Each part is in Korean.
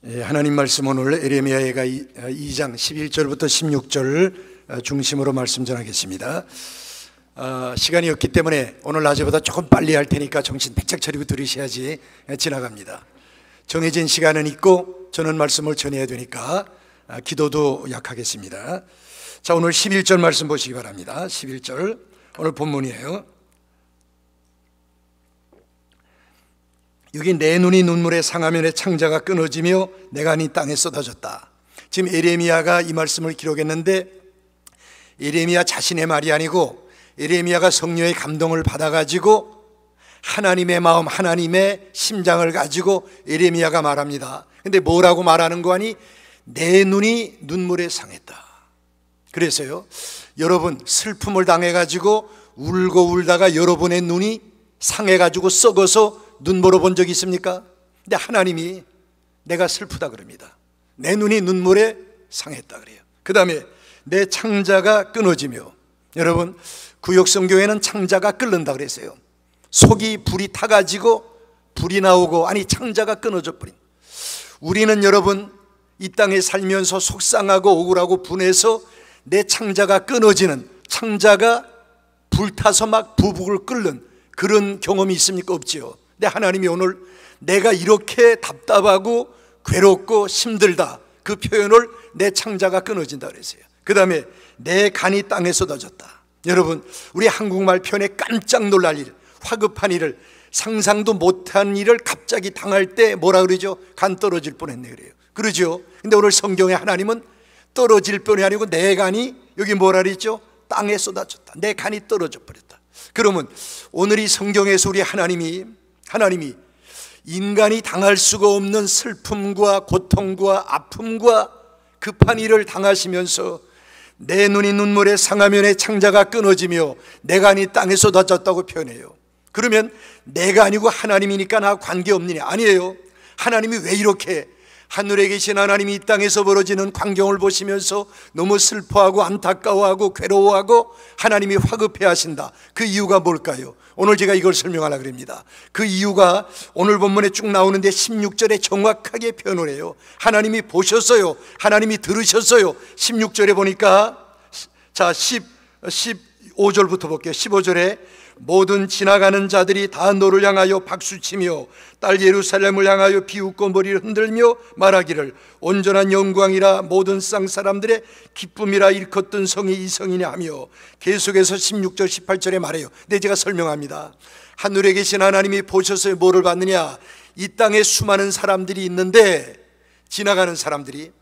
하나님 말씀 오늘 에레미야가 2장 11절부터 16절 중심으로 말씀 전하겠습니다. 시간이 없기 때문에 오늘 낮에보다 조금 빨리 할 테니까 정신 바짝 차리고 들으셔야지 지나갑니다. 정해진 시간은 있고 저는 말씀을 전해야 되니까 기도도 약하겠습니다. 자, 오늘 11절 말씀 보시기 바랍니다. 11절 오늘 본문이에요. 여기 내 눈이 눈물의 상하면에 창자가 끊어지며 내가 네 땅에 쏟아졌다. 지금 에레미야가 이 말씀을 기록했는데 에레미야 자신의 말이 아니고 에레미야가 성령의 감동을 받아가지고 하나님의 마음, 하나님의 심장을 가지고 에레미야가 말합니다. 근데 뭐라고 말하는 거 아니? 내 눈이 눈물에 상했다. 그래서요, 여러분 슬픔을 당해가지고 울고 울다가 여러분의 눈이 상해가지고 썩어서 눈물을 본 적이 있습니까? 근데 하나님이 내가 슬프다 그럽니다. 내 눈이 눈물에 상했다 그래요. 그 다음에 내 창자가 끊어지며, 여러분 구약성경에는 창자가 끓는다 그랬어요. 속이 불이 타가지고 불이 나오고, 아니 창자가 끊어져 버린. 우리는 여러분 이 땅에 살면서 속상하고 억울하고 분해서 내 창자가 끊어지는, 창자가 불타서 막 부북을 끓는 그런 경험이 있습니까? 없지요. 근데 하나님이 오늘 내가 이렇게 답답하고 괴롭고 힘들다, 그 표현을 내 창자가 끊어진다 그랬어요. 그 다음에 내 간이 땅에 쏟아졌다. 여러분 우리 한국말 표현에 깜짝 놀랄 일, 화급한 일을, 상상도 못한 일을 갑자기 당할 때 뭐라 그러죠? 간 떨어질 뻔했네 그래요. 그러죠. 근데 오늘 성경에 하나님은 떨어질 뻔이 아니고 내 간이, 여기 뭐라 그랬죠? 땅에 쏟아졌다. 내 간이 떨어져 버렸다. 그러면 오늘 이 성경에서 우리 하나님이 인간이 당할 수가 없는 슬픔과 고통과 아픔과 급한 일을 당하시면서 내 눈이 눈물에 상하며 내 창자가 끊어지며 내 간이 땅에 쏟아졌다고 표현해요. 그러면 내가 아니고 하나님이니까 나 관계없느냐? 아니에요. 하나님이 왜 이렇게, 하늘에 계신 하나님이 이 땅에서 벌어지는 광경을 보시면서 너무 슬퍼하고 안타까워하고 괴로워하고 하나님이 화급해 하신다. 그 이유가 뭘까요? 오늘 제가 이걸 설명하려고 합니다. 그 이유가 오늘 본문에 쭉 나오는데 16절에 정확하게 표현을 해요. 하나님이 보셨어요. 하나님이 들으셨어요. 16절에 보니까, 자 15절부터 볼게요. 15절에 모든 지나가는 자들이 다 너를 향하여 박수치며 딸 예루살렘을 향하여 비웃고 머리를 흔들며 말하기를 온전한 영광이라 모든 쌍 사람들의 기쁨이라 일컫던 성이 이 성이냐 하며, 계속해서 16절 18절에 말해요. 근데 제가 설명합니다. 하늘에 계신 하나님이 보셔서 뭐를 받느냐? 이 땅에 수많은 사람들이 있는데, 지나가는 사람들이,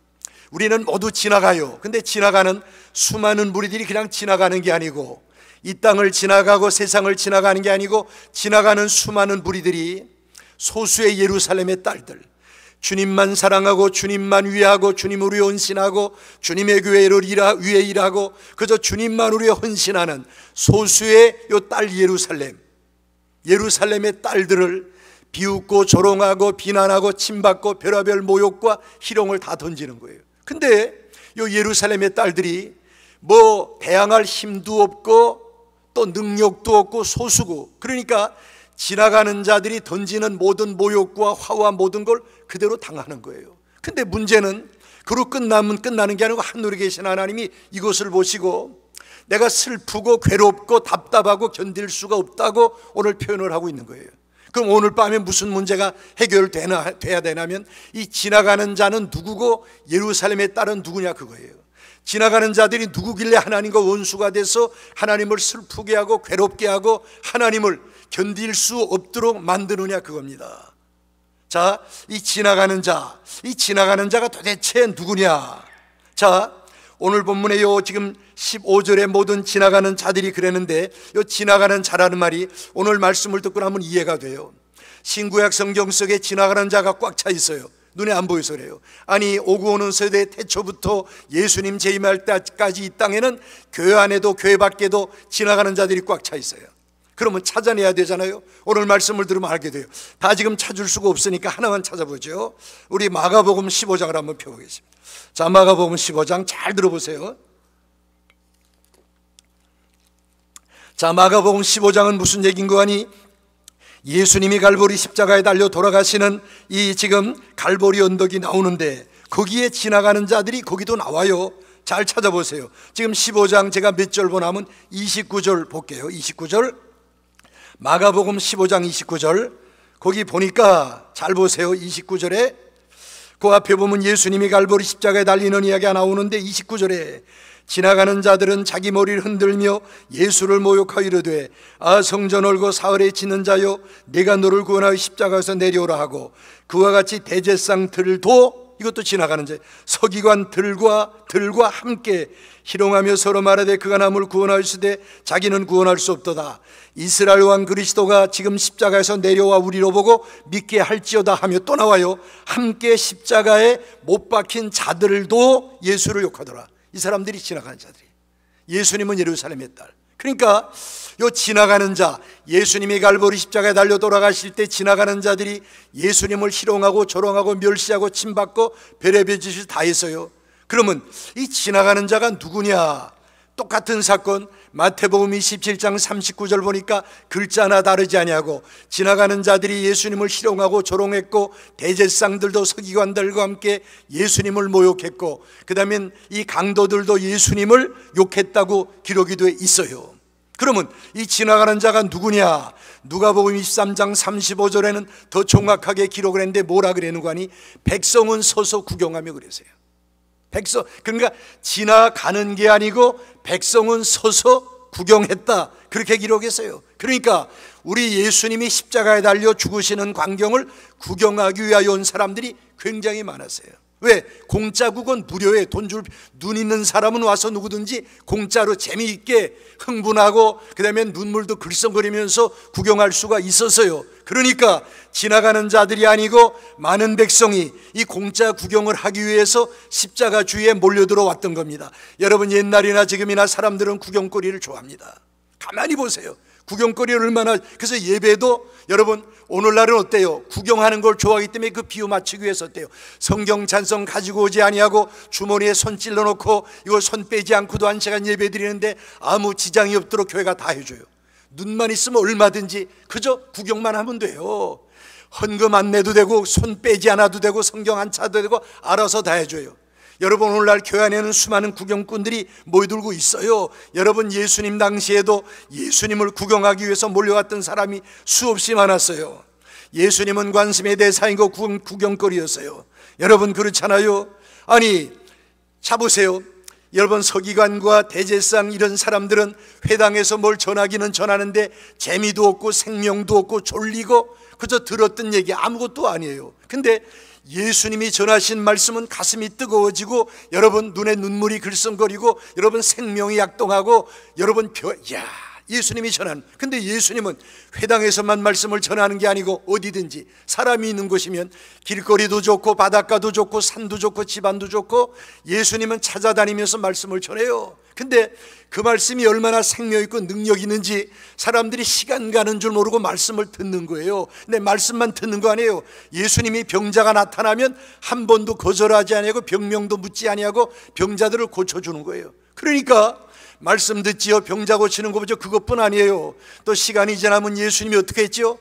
우리는 모두 지나가요. 근데 지나가는 수많은 무리들이 그냥 지나가는 게 아니고, 이 땅을 지나가고 세상을 지나가는 게 아니고 지나가는 수많은 무리들이 소수의 예루살렘의 딸들, 주님만 사랑하고 주님만 위하고 주님을 위해 헌신하고 주님의 교회를 위해 일하고 그저 주님만을 위해 헌신하는 소수의 요 딸 예루살렘의 딸들을 비웃고 조롱하고 비난하고 침받고 별의별 모욕과 희롱을 다 던지는 거예요. 근데 요 예루살렘의 딸들이 뭐 대항할 힘도 없고 또 능력도 없고 소수고, 그러니까 지나가는 자들이 던지는 모든 모욕과 화와 모든 걸 그대로 당하는 거예요. 근데 문제는 그로 끝나는 게 아니고 하늘에 계신 하나님이 이것을 보시고 내가 슬프고 괴롭고 답답하고 견딜 수가 없다고 오늘 표현을 하고 있는 거예요. 그럼 오늘 밤에 무슨 문제가 해결돼야 되냐면, 이 지나가는 자는 누구고 예루살렘의 딸은 누구냐 그거예요. 지나가는 자들이 누구길래 하나님과 원수가 돼서 하나님을 슬프게 하고 괴롭게 하고 하나님을 견딜 수 없도록 만드느냐 그겁니다. 자, 이 지나가는 자가 도대체 누구냐? 자, 오늘 본문에 지금 15절에 모든 지나가는 자들이 그랬는데, 요 지나가는 자라는 말이 오늘 말씀을 듣고 나면 이해가 돼요. 신구약 성경 속에 지나가는 자가 꽉 차 있어요. 눈에 안 보여서 그래요. 아니 오고 오는 세대 태초부터 예수님 재림할 때까지 이 땅에는 교회 안에도 교회 밖에도 지나가는 자들이 꽉 차 있어요. 그러면 찾아내야 되잖아요. 오늘 말씀을 들으면 알게 돼요. 다 지금 찾을 수가 없으니까 하나만 찾아보죠. 우리 마가복음 15장을 한번 펴보겠습니다. 자, 마가복음 15장 잘 들어보세요. 자, 마가복음 15장은 무슨 얘기인 거 아니? 예수님이 갈보리 십자가에 달려 돌아가시는 이 지금 갈보리 언덕이 나오는데 거기에 지나가는 자들이 거기도 나와요. 잘 찾아보세요. 지금 15장 제가 몇 절 보냐면 29절 볼게요. 29절 마가복음 15장 29절 거기 보니까 잘 보세요. 29절에 그 앞에 보면 예수님이 갈보리 십자가에 달리는 이야기가 나오는데 29절에 지나가는 자들은 자기 머리를 흔들며 예수를 모욕하여 이르되 아 성전 얼고 사흘에 짓는 자여 내가 너를 구원하여 십자가에서 내려오라 하고 그와 같이 대제상 들도 이것도 지나가는 자 서기관 들과 함께 희롱하며 서로 말하되 그가 남을 구원하였으되 자기는 구원할 수 없도다. 이스라엘 왕 그리스도가 지금 십자가에서 내려와 우리로 보고 믿게 할지어다 하며 또 나와요. 함께 십자가에 못 박힌 자들도 예수를 욕하더라. 이 사람들이 지나가는 자들이. 예수님은 예루살렘의 딸. 그러니까 요 지나가는 자, 예수님이 갈보리 십자가에 달려 돌아가실 때 지나가는 자들이 예수님을 희롱하고 조롱하고 멸시하고 침받고 별의별 짓을 다 했어요. 그러면 이 지나가는 자가 누구냐? 똑같은 사건 마태복음 27장 39절 보니까 글자 하나 다르지 아니하고 지나가는 자들이 예수님을 희롱하고 조롱했고 대제사장들도 서기관들과 함께 예수님을 모욕했고 그 다음에 이 강도들도 예수님을 욕했다고 기록이 돼 있어요. 그러면 이 지나가는 자가 누구냐? 누가복음 23장 35절에는 더 정확하게 기록을 했는데 뭐라 그러는 거 아니? 백성은 서서 구경하며 그랬어요. 백성, 그러니까 지나가는 게 아니고 백성은 서서 구경했다, 그렇게 기록했어요. 그러니까 우리 예수님이 십자가에 달려 죽으시는 광경을 구경하기 위하여 온 사람들이 굉장히 많았어요. 왜? 공짜국은 무료에 눈 있는 사람은 와서 누구든지 공짜로 재미있게 흥분하고 그 다음에 눈물도 글썽거리면서 구경할 수가 있었어요. 그러니까 지나가는 자들이 아니고 많은 백성이 이 공짜 구경을 하기 위해서 십자가 주위에 몰려들어 왔던 겁니다. 여러분 옛날이나 지금이나 사람들은 구경거리를 좋아합니다. 가만히 보세요. 구경거리를 얼마나, 그래서 예배도 여러분 오늘날은 어때요? 구경하는 걸 좋아하기 때문에 그 비유 맞추기 위해서 어때요? 성경 찬송 가지고 오지 아니하고 주머니에 손 찔러 놓고 이거 손 빼지 않고도 1시간 예배 드리는데 아무 지장이 없도록 교회가 다 해줘요. 눈만 있으면 얼마든지 그저 구경만 하면 돼요. 헌금 안 내도 되고 손 빼지 않아도 되고 성경 안 차도 되고 알아서 다 해줘요. 여러분 오늘날 교회 안에는 수많은 구경꾼들이 모여들고 있어요. 여러분 예수님 당시에도 예수님을 구경하기 위해서 몰려왔던 사람이 수없이 많았어요. 예수님은 관심의 대상이고 구경거리였어요. 여러분 그렇잖아요. 아니 자 보세요. 여러분 서기관과 대제사장 이런 사람들은 회당에서 뭘 전하기는 전하는데 재미도 없고 생명도 없고 졸리고 그저 들었던 얘기 아무것도 아니에요. 근데 예수님이 전하신 말씀은 가슴이 뜨거워지고 여러분 눈에 눈물이 글썽거리고 여러분 생명이 약동하고 여러분 예수님이 전하는, 근데 예수님은 회당에서만 말씀을 전하는 게 아니고 어디든지 사람이 있는 곳이면 길거리도 좋고 바닷가도 좋고 산도 좋고 집안도 좋고 예수님은 찾아다니면서 말씀을 전해요. 근데 그 말씀이 얼마나 생명 있고 능력 있는지 사람들이 시간 가는 줄 모르고 말씀을 듣는 거예요. 근데 말씀만 듣는 거 아니에요. 예수님이 병자가 나타나면 한 번도 거절하지 아니하고 병명도 묻지 아니하고 병자들을 고쳐주는 거예요. 그러니까 말씀 듣지요, 병자 고치는 거 보죠. 그것뿐 아니에요. 또 시간이 지나면 예수님이 어떻게 했지요?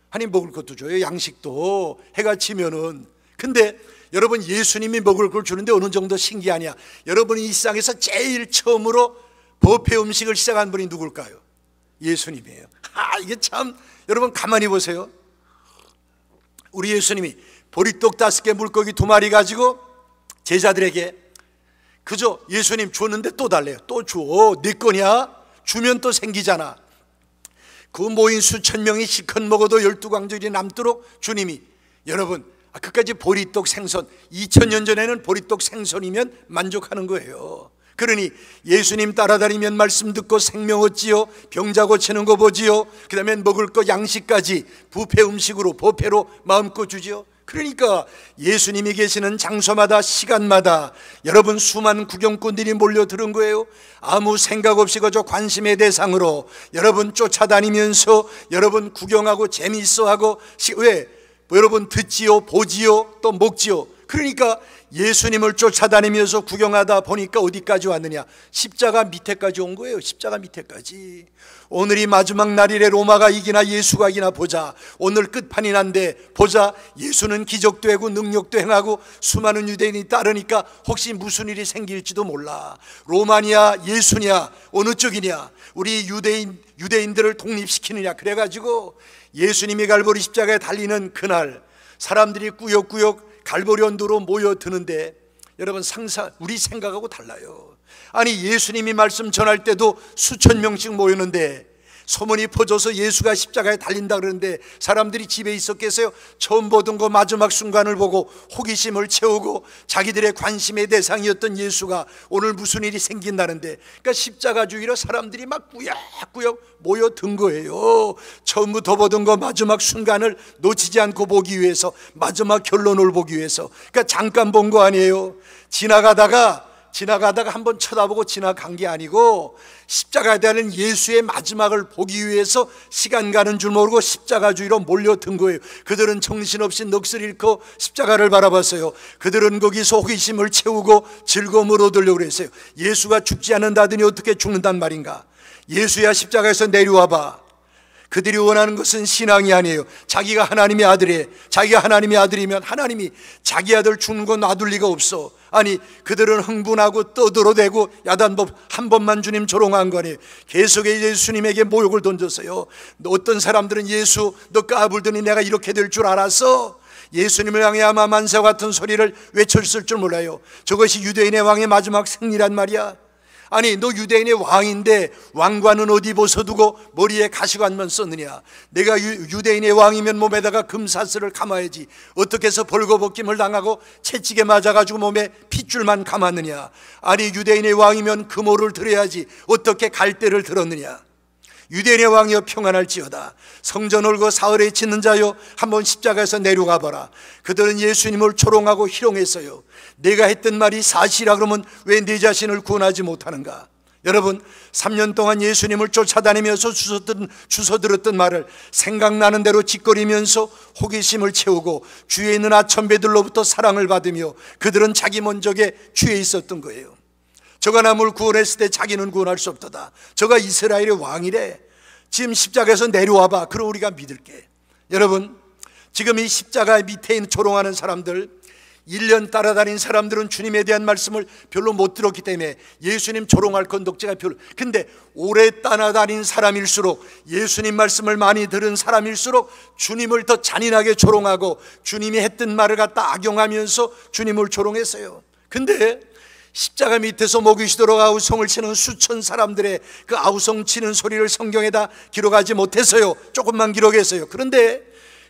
아니 먹을 것도 줘요. 양식도 해가 지면은. 근데 여러분 예수님이 먹을 걸 주는데 어느 정도 신기하냐? 여러분이 이 세상에서 제일 처음으로 버페 음식을 시작한 분이 누굴까요? 예수님이에요. 이게 참 여러분 가만히 보세요. 우리 예수님이 보리떡 5개 물고기 2마리 가지고 제자들에게 그저 예수님 줬는데 또 달래요. 또 줘. 네 거냐? 주면 또 생기잖아. 그 모인 수천 명이 실컷 먹어도 12광절이 남도록 주님이 여러분 그까지 보리떡 생선 2000년 전에는 보리떡 생선이면 만족하는 거예요. 그러니 예수님 따라다니면 말씀 듣고 생명 얻지요, 병자 고치는 거 보지요, 그 다음에 먹을 거 양식까지 부페 음식으로 보페로 마음껏 주지요. 그러니까 예수님이 계시는 장소마다 시간마다 여러분 수많은 구경꾼들이 몰려드는 거예요. 아무 생각 없이 그저 관심의 대상으로 여러분 쫓아다니면서 여러분 구경하고 재미있어하고 왜? 여러분 듣지요, 보지요, 또 먹지요. 그러니까 예수님을 쫓아다니면서 구경하다 보니까 어디까지 왔느냐? 십자가 밑에까지 온 거예요. 십자가 밑에까지. 오늘이 마지막 날이래. 로마가 이기나 예수가 이기나 보자. 오늘 끝판이 난데 보자. 예수는 기적도 하고 능력도 행하고 수많은 유대인이 따르니까 혹시 무슨 일이 생길지도 몰라. 로마냐 예수냐 어느 쪽이냐? 우리 유대인들을 독립시키느냐. 그래가지고 예수님이 갈보리 십자가에 달리는 그날 사람들이 꾸역꾸역 갈보리 언도로 모여드는데 여러분 우리 생각하고 달라요. 아니 예수님이 말씀 전할 때도 수천 명씩 모였는데 소문이 퍼져서 예수가 십자가에 달린다 그러는데 사람들이 집에 있었겠어요? 처음 보던 거 마지막 순간을 보고 호기심을 채우고 자기들의 관심의 대상이었던 예수가 오늘 무슨 일이 생긴다는데, 그러니까 십자가주의로 사람들이 막 꾸역꾸역 모여든 거예요. 처음부터 보던 거 마지막 순간을 놓치지 않고 보기 위해서, 마지막 결론을 보기 위해서. 그러니까 잠깐 본 거 아니에요. 지나가다가 한번 쳐다보고 지나간 게 아니고 십자가에 대한 예수의 마지막을 보기 위해서 시간 가는 줄 모르고 십자가주의로 몰려든 거예요. 그들은 정신없이 넋을 잃고 십자가를 바라봤어요. 그들은 거기서 호기심을 채우고 즐거움을 얻으려고 그랬어요. 예수가 죽지 않는다더니 어떻게 죽는단 말인가? 예수야 십자가에서 내려와 봐. 그들이 원하는 것은 신앙이 아니에요. 자기가 하나님의 아들이에요. 자기가 하나님의 아들이면 하나님이 자기 아들 죽는 거 놔둘 리가 없어. 아니 그들은 흥분하고 떠들어대고 야단법 한 번만 주님 조롱한 거니 계속해 예수님에게 모욕을 던졌어요. 어떤 사람들은 예수 너 까불더니 내가 이렇게 될 줄 알았어? 예수님을 향해 아마 만세와 같은 소리를 외쳤을 줄 몰라요. 저것이 유대인의 왕의 마지막 승리란 말이야. 아니 너 유대인의 왕인데 왕관은 어디 벗어두고 머리에 가시관만 썼느냐? 내가 유대인의 왕이면 몸에다가 금사슬을 감아야지 어떻게 해서 벌거벗김을 당하고 채찍에 맞아가지고 몸에 핏줄만 감았느냐? 아니 유대인의 왕이면 금오를 들어야지 어떻게 갈대를 들었느냐? 유대인의 왕이여 평안할지어다. 성전 올고 사흘에 짓는 자여 한번 십자가에서 내려가 봐라. 그들은 예수님을 조롱하고 희롱했어요. 내가 했던 말이 사실이라 그러면 왜 내 자신을 구원하지 못하는가? 여러분 3년 동안 예수님을 쫓아다니면서 주워 들었던 말을 생각나는 대로 짓거리면서 호기심을 채우고 주위에 있는 아첨배들로부터 사랑을 받으며 그들은 자기 먼저에 취해 있었던 거예요. 저가 남을 구원했을 때 자기는 구원할 수 없도다. 저가 이스라엘의 왕이래. 지금 십자가에서 내려와봐. 그럼 우리가 믿을게. 여러분 지금 이 십자가 밑에 있는 조롱하는 사람들, 1년 따라다닌 사람들은 주님에 대한 말씀을 별로 못 들었기 때문에 예수님 조롱할 건덕지가 별로. 근데 오래 따라다닌 사람일수록, 예수님 말씀을 많이 들은 사람일수록 주님을 더 잔인하게 조롱하고 주님이 했던 말을 갖다 악용하면서 주님을 조롱했어요. 근데 십자가 밑에서 목 쉬도록 아우성을 치는 수천 사람들의 그 아우성 치는 소리를 성경에다 기록하지 못해서요, 조금만 기록했어요. 그런데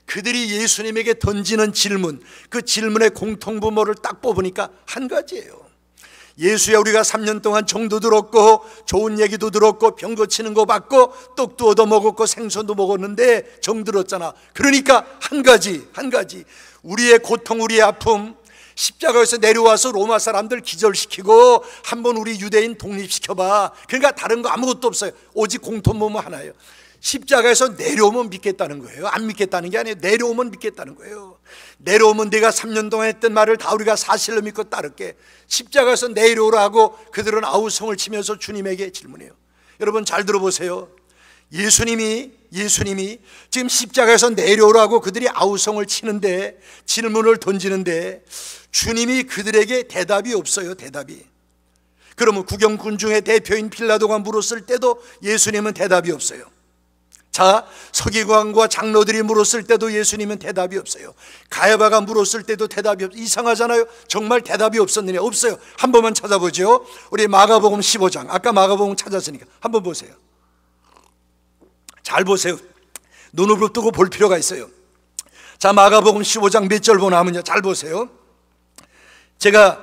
그들이 예수님에게 던지는 질문, 그 질문의 공통분모를 딱 뽑으니까 한 가지예요. 예수야 우리가 3년 동안 정도 들었고 좋은 얘기도 들었고 병 고치는 거 받고 떡도 얻어먹었고 생선도 먹었는데 정 들었잖아. 그러니까 한 가지 우리의 고통, 우리의 아픔, 십자가에서 내려와서 로마 사람들 기절시키고 한번 우리 유대인 독립시켜봐. 그러니까 다른 거 아무것도 없어요. 오직 공통분모 하나예요. 십자가에서 내려오면 믿겠다는 거예요. 안 믿겠다는 게 아니에요. 내려오면 믿겠다는 거예요. 내려오면 내가 3년 동안 했던 말을 다 우리가 사실로 믿고 따를게. 십자가에서 내려오라고 그들은 아우성을 치면서 주님에게 질문해요. 여러분 잘 들어보세요. 예수님이 지금 십자가에서 내려오라고 그들이 아우성을 치는데, 질문을 던지는데 주님이 그들에게 대답이 없어요. 대답이. 그러면 구경꾼 중에 대표인 빌라도가 물었을 때도 예수님은 대답이 없어요. 자, 서기관과 장로들이 물었을 때도 예수님은 대답이 없어요. 가야바가 물었을 때도 대답이 없어요. 이상하잖아요. 정말 대답이 없었느냐? 없어요. 한 번만 찾아보죠. 우리 마가복음 15장, 아까 마가복음 찾았으니까 한번 보세요. 잘 보세요. 눈을 뜨고 볼 필요가 있어요. 자, 마가복음 15장 몇 절 보나면요, 잘 보세요. 제가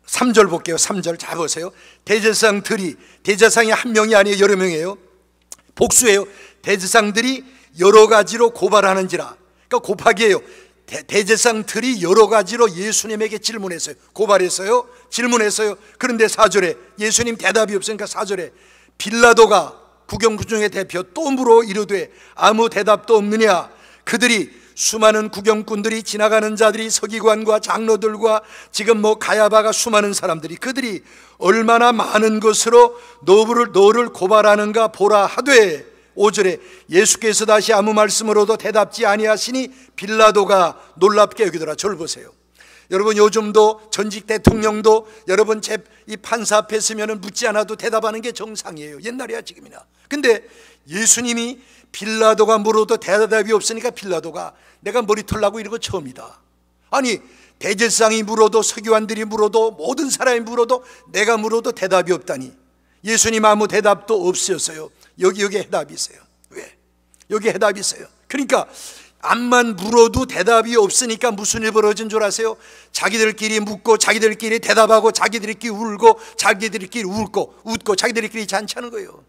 3절 볼게요. 3절 잘 보세요. 대제사장들이, 대제사장이 한 명이 아니에요, 여러 명이에요. 복수예요. 대제사장들이 여러 가지로 고발하는지라. 그러니까 곱하기예요. 대제사장들이 여러 가지로 예수님에게 질문했어요. 고발했어요. 질문했어요. 그런데 4절에 예수님 대답이 없으니까 4절에 빌라도가 구경꾼 중의 대표 또 물어 이르되 아무 대답도 없느냐? 그들이 수많은 구경꾼들이, 지나가는 자들이, 서기관과 장로들과 지금 가야바가, 수많은 사람들이, 그들이 얼마나 많은 것으로 너를 고발하는가 보라 하되, 5절에 예수께서 다시 아무 말씀으로도 대답지 아니하시니 빌라도가 놀랍게 여기더라. 저를 보세요. 여러분, 요즘도 전직 대통령도 여러분 이 판사 앞에 서면 묻지 않아도 대답하는 게 정상이에요. 옛날이야 지금이나. 근데 예수님이 빌라도가 물어도 대답이 없으니까 빌라도가 내가 머리 털라고 이런 거 처음이다. 아니, 대제사장이 물어도, 서기관들이 물어도, 모든 사람이 물어도, 내가 물어도 대답이 없다니. 예수님 아무 대답도 없으셨어요. 여기 해답이 있어요. 왜? 여기 해답이 있어요. 그러니까 암만 물어도 대답이 없으니까 무슨 일 벌어진 줄 아세요? 자기들끼리 묻고, 자기들끼리 대답하고, 자기들끼리 울고, 자기들끼리 웃고 자기들끼리 잔치하는 거예요.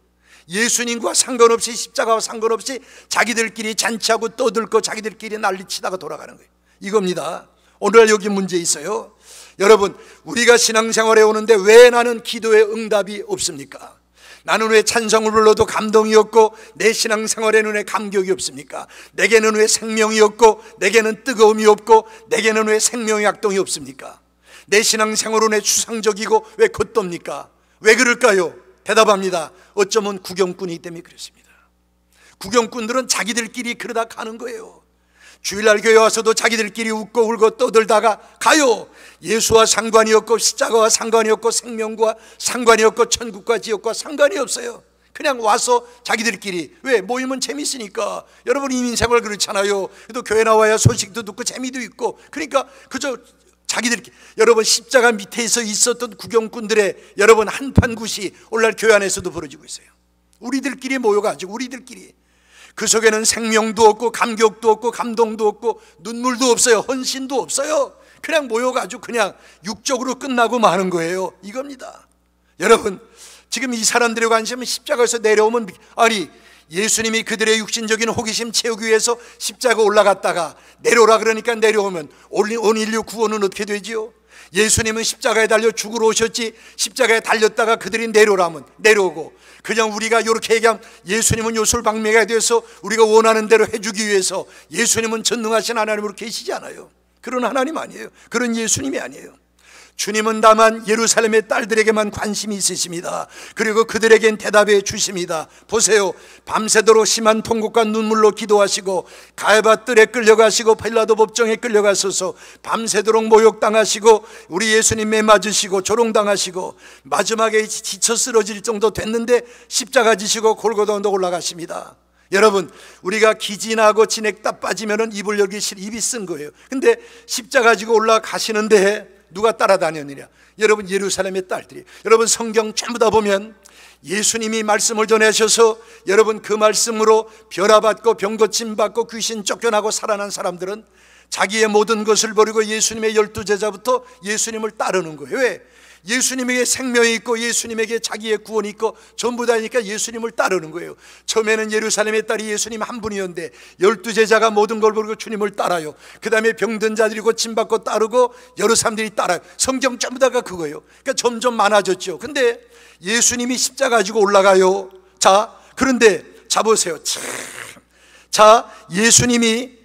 예수님과 상관없이, 십자가와 상관없이 자기들끼리 잔치하고 떠들고 자기들끼리 난리치다가 돌아가는 거예요. 이겁니다. 오늘 여기 문제 있어요. 여러분, 우리가 신앙생활에 오는데 왜 나는 기도에 응답이 없습니까? 나는 왜 찬송을 불러도 감동이 없고 내 신앙생활에는 왜 감격이 없습니까? 내게는 왜 생명이 없고 내게는 뜨거움이 없고 내게는 왜 생명의 약동이 없습니까? 내 신앙생활은 왜 추상적이고 왜 겉돕니까? 왜 그럴까요? 대답합니다. 어쩌면 구경꾼이기 때문에 그렇습니다. 구경꾼들은 자기들끼리 그러다 가는 거예요. 주일날 교회 와서도 자기들끼리 웃고 울고 떠들다가 가요. 예수와 상관이 없고 십자가와 상관이 없고 생명과 상관이 없고 천국과 지옥과 상관이 없어요. 그냥 와서 자기들끼리, 왜? 모이면 재밌으니까. 여러분 이민생활 그렇잖아요. 그래도 교회 나와야 소식도 듣고 재미도 있고, 그러니까 그저 자기들끼리. 여러분 십자가 밑에서 있었던 구경꾼들의 여러분 한판굿이 오늘날 교회 안에서도 벌어지고 있어요. 우리들끼리 모여가지고 우리들끼리. 그 속에는 생명도 없고 감격도 없고 감동도 없고 눈물도 없어요. 헌신도 없어요. 그냥 모여가지고 그냥 육적으로 끝나고 마는 거예요. 이겁니다. 여러분, 지금 이 사람들의 관심은 십자가에서 내려오면, 아니 예수님이 그들의 육신적인 호기심 채우기 위해서 십자가 올라갔다가 내려오라 그러니까 내려오면 온 인류 구원은 어떻게 되지요? 예수님은 십자가에 달려 죽으러 오셨지, 십자가에 달렸다가 그들이 내려오라면 내려오고, 그냥 우리가 이렇게 얘기하면 예수님은 요술방매가 돼서 우리가 원하는 대로 해주기 위해서, 예수님은 전능하신 하나님으로 계시지 않아요. 그런 하나님 아니에요. 그런 예수님이 아니에요. 주님은 다만 예루살렘의 딸들에게만 관심이 있으십니다. 그리고 그들에겐 대답해 주십니다. 보세요. 밤새도록 심한 통곡과 눈물로 기도하시고 가야바 뜰에 끌려가시고 빌라도 법정에 끌려가셔서 밤새도록 모욕당하시고 우리 예수님에 맞으시고 조롱당하시고 마지막에 지쳐 쓰러질 정도 됐는데 십자가 지시고 골고다 언덕 올라가십니다. 여러분, 우리가 기진하고 진액 딱 빠지면은 입을 열기 싫어, 입이 쓴 거예요. 근데 십자가 지고 올라가시는데 누가 따라다녔느냐? 여러분 예루살렘의 딸들이. 여러분 성경 전부 다 보면 예수님이 말씀을 전하셔서 여러분 그 말씀으로 변화받고 병고침받고 귀신 쫓겨나고 살아난 사람들은 자기의 모든 것을 버리고 예수님의 12제자부터 예수님을 따르는 거예요. 왜? 예수님에게 생명이 있고 예수님에게 자기의 구원이 있고 전부 다니까 예수님을 따르는 거예요. 처음에는 예루살렘의 딸이 예수님 한 분이었는데 12제자가 모든 걸 버리고 주님을 따라요. 그 다음에 병든 자들이 고침받고 따르고 여러 사람들이 따라요. 성경 전부 다가 그거예요. 그러니까 점점 많아졌죠. 근데 예수님이 십자가 가지고 올라가요. 자, 그런데 자 보세요. 자, 예수님이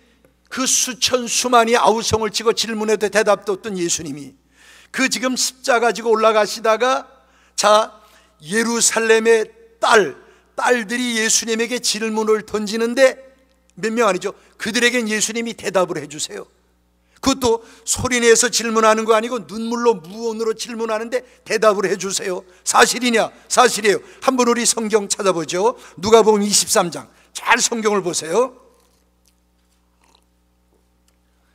그 수천 수만이 아우성을 치고 질문에도 대답도 없던 예수님이 그 지금 십자가 가지고 올라가시다가 자, 예루살렘의 딸들이 예수님에게 질문을 던지는데 몇 명 아니죠? 그들에겐 예수님이 대답을 해주세요. 그것도 소리내서 질문하는 거 아니고 눈물로 무언으로 질문하는데 대답을 해주세요. 사실이냐? 사실이에요. 한번 우리 성경 찾아보죠. 누가복음 23장. 잘 성경을 보세요.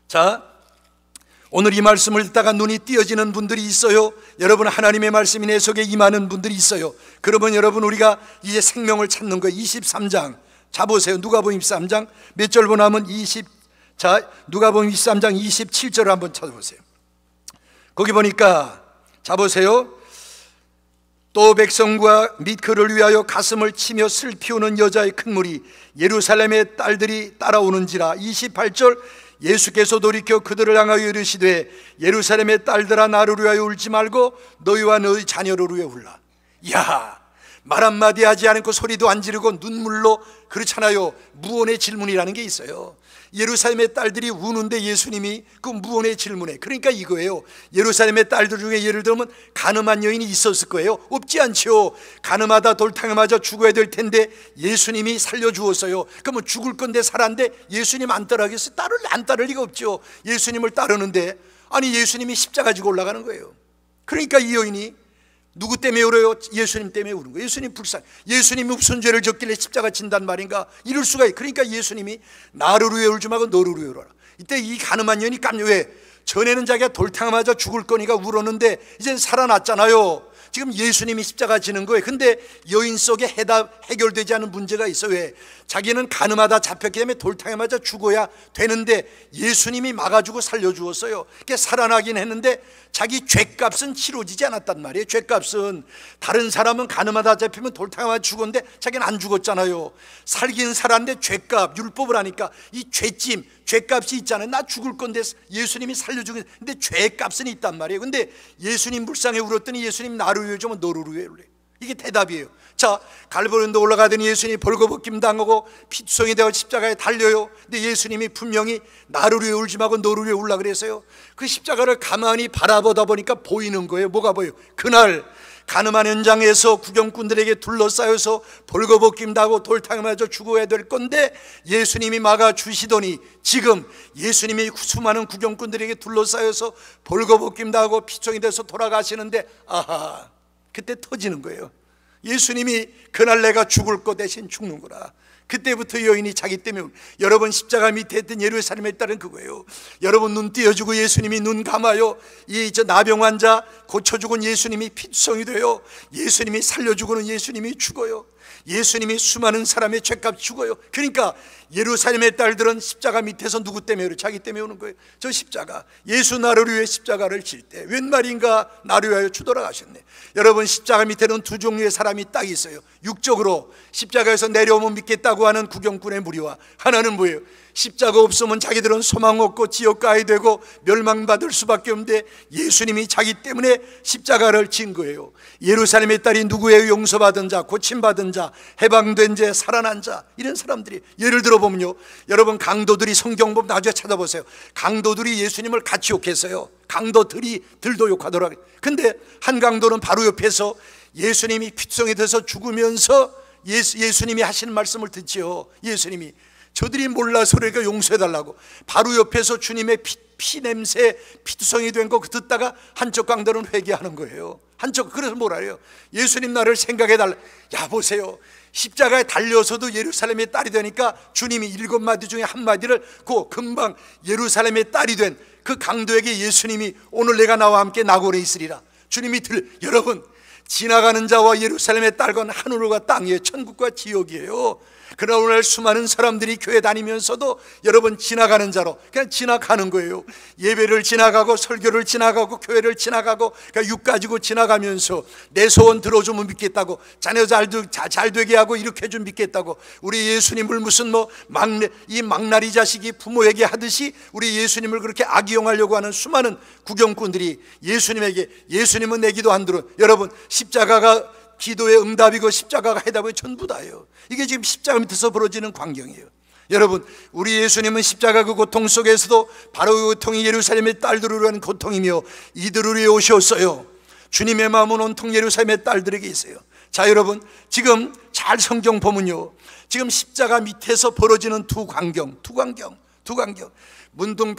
자, 오늘 이 말씀을 듣다가 눈이 띄어지는 분들이 있어요. 여러분 하나님의 말씀이 내 속에 임하는 분들이 있어요. 그러면 여러분 우리가 이제 생명을 찾는 거예요. 23장 자 보세요. 누가복음 23장 몇 절 보나면 자, 누가복음 23장 27절을 한번 찾아보세요. 거기 보니까 자 보세요. 또 백성과 및 그를 위하여 가슴을 치며 슬피우는 여자의 큰 무리 예루살렘의 딸들이 따라오는지라. 28절 예수께서 돌이켜 그들을 향하여 이르시되 예루살렘의 딸들아 나를 위하여 울지 말고 너희와 너희 자녀를 위하여 울라. 이야, 말 한마디 하지 않고 소리도 안 지르고 눈물로, 그렇잖아요. 무언의 질문이라는 게 있어요. 예루살렘의 딸들이 우는데 예수님이 그 무언의 질문에, 그러니까 이거예요. 예루살렘의 딸들 중에 예를 들면 간음한 여인이 있었을 거예요. 없지 않죠. 간음하다 돌탕에 맞아 죽어야 될 텐데 예수님이 살려주었어요. 그러면 죽을 건데 살았는데 예수님 안 따르겠어요? 안 따를 리가 없죠. 예수님을 따르는데, 아니 예수님이 십자가 지고 올라가는 거예요. 그러니까 이 여인이 누구 때문에 울어요? 예수님 때문에 우는 거예요. 예수님 불쌍. 예수님이 무슨 죄를 졌길래 십자가 진단 말인가? 이럴 수가 있어요. 그러니까 예수님이 나를 위해 울지 말고 너를 위해 울어라. 이때 이 가늠한 여인이 왜? 전에는 자기가 돌탕 맞아 죽을 거니까 울었는데 이젠 살아났잖아요. 지금 예수님이 십자가 지는 거예요. 근데 여인 속에 해결되지 않은 문제가 있어. 왜? 자기는 간음하다 잡혔기 때문에 돌탕에 맞아 죽어야 되는데 예수님이 막아주고 살려주었어요. 그게 살아나긴 했는데 자기 죄값은 치러지지 않았단 말이에요. 죄값은. 다른 사람은 간음하다 잡히면 돌탕에 맞아 죽었는데 자기는 안 죽었잖아요. 살긴 살았는데 죄값, 율법을 하니까 이 죄짐, 죄값이 있잖아요. 나 죽을 건데 예수님이 살려주긴, 근데 죄값은 있단 말이에요. 근데 예수님 불쌍히 울었더니 예수님 나를 위해 주면 너를 위해 울래. 이게 대답이에요. 자, 갈보리온도 올라가더니 예수님이 벌거벗김 당하고 피투성이 되어 십자가에 달려요. 근데 예수님이 분명히 나를 위해 울지 말고 너를 위해 울라 그랬어요. 그 십자가를 가만히 바라보다 보니까 보이는 거예요. 뭐가 보여요? 그날 가늠한 현장에서 구경꾼들에게 둘러싸여서 벌거벗김 당하고 돌탕에 맞아 죽어야 될 건데 예수님이 막아주시더니 지금 예수님이 수많은 구경꾼들에게 둘러싸여서 벌거벗김 당하고 피투성이 돼서 돌아가시는데, 아하, 그때 터지는 거예요. 예수님이 그날 내가 죽을 것 대신 죽는구나. 그때부터 여인이 자기 때문에, 여러분 십자가 밑에 있던 예루살렘의 딸은 그거예요. 여러분 눈 띄어주고 예수님이 눈 감아요. 이 나병 환자 고쳐 죽은 예수님이 피투성이 돼요. 예수님이 살려주고는 예수님이 죽어요. 예수님이 수많은 사람의 죄값 죽어요. 그러니까 예루살렘의 딸들은 십자가 밑에서 누구 때문에 오는? 자기 때문에 오는 거예요. 저 십자가, 예수 나를 위해 십자가를 질 때 웬 말인가 나를 위하여 주돌아가셨네. 여러분 십자가 밑에는 두 종류의 사람이 딱 있어요. 육적으로 십자가에서 내려오면 믿겠다고 하는 구경꾼의 무리와, 하나는 뭐예요? 십자가 없으면 자기들은 소망 없고 지옥 가야 되고 멸망받을 수밖에 없는데 예수님이 자기 때문에 십자가를 진 거예요. 예루살렘의 딸이 누구예요? 용서받은 자, 고침받은 자, 해방된 자, 살아난 자, 이런 사람들이. 예를 들어보면요, 여러분 강도들이 성경 보면 나중에 찾아보세요. 강도들이 예수님을 같이 욕했어요. 들도 욕하더라고요. 근데 한 강도는 바로 옆에서 예수님이 피투성이 돼서 죽으면서 예수님이 하시는 말씀을 듣지요. 예수님이 저들이 몰라서 그러니까 용서해달라고 바로 옆에서 주님의 피 냄새, 피투성이 된 거 듣다가 한쪽 강도는 회개하는 거예요. 그래서 뭐라 해요? 예수님 나를 생각해달라. 야 보세요, 십자가에 달려서도 예루살렘의 딸이 되니까 주님이 7마디 중에 한 마디를 금방 예루살렘의 딸이 된 그 강도에게 예수님이 오늘 내가 나와 함께 낙원에 있으리라. 주님이 여러분, 지나가는 자와 예루살렘의 딸과는 하늘과 땅이에요. 천국과 지옥이에요. 그러나 오늘 수많은 사람들이 교회 다니면서도 여러분 지나가는 자로 그냥 지나가는 거예요. 예배를 지나가고 설교를 지나가고 교회를 지나가고 그러니까 육 가지고 지나가면서 내 소원 들어주면 믿겠다고, 자녀 잘 되게 하고 이렇게 해주면 믿겠다고, 우리 예수님을 무슨 이 망나니 자식이 부모에게 하듯이 우리 예수님을 그렇게 악용하려고 하는 수많은 구경꾼들이 예수님에게, 예수님은 내 기도 안 들어. 여러분 십자가가 기도의 응답이고 십자가가 해답이 전부 다예요. 이게 지금 십자가 밑에서 벌어지는 광경이에요. 여러분, 우리 예수님은 십자가 그 고통 속에서도 바로 그 고통이 예루살렘의 딸들을 위한 고통이며 이들을 위해 오셨어요. 주님의 마음은 온통 예루살렘의 딸들에게 있어요. 자 여러분, 지금 잘 성경 보면요, 지금 십자가 밑에서 벌어지는 두 광경.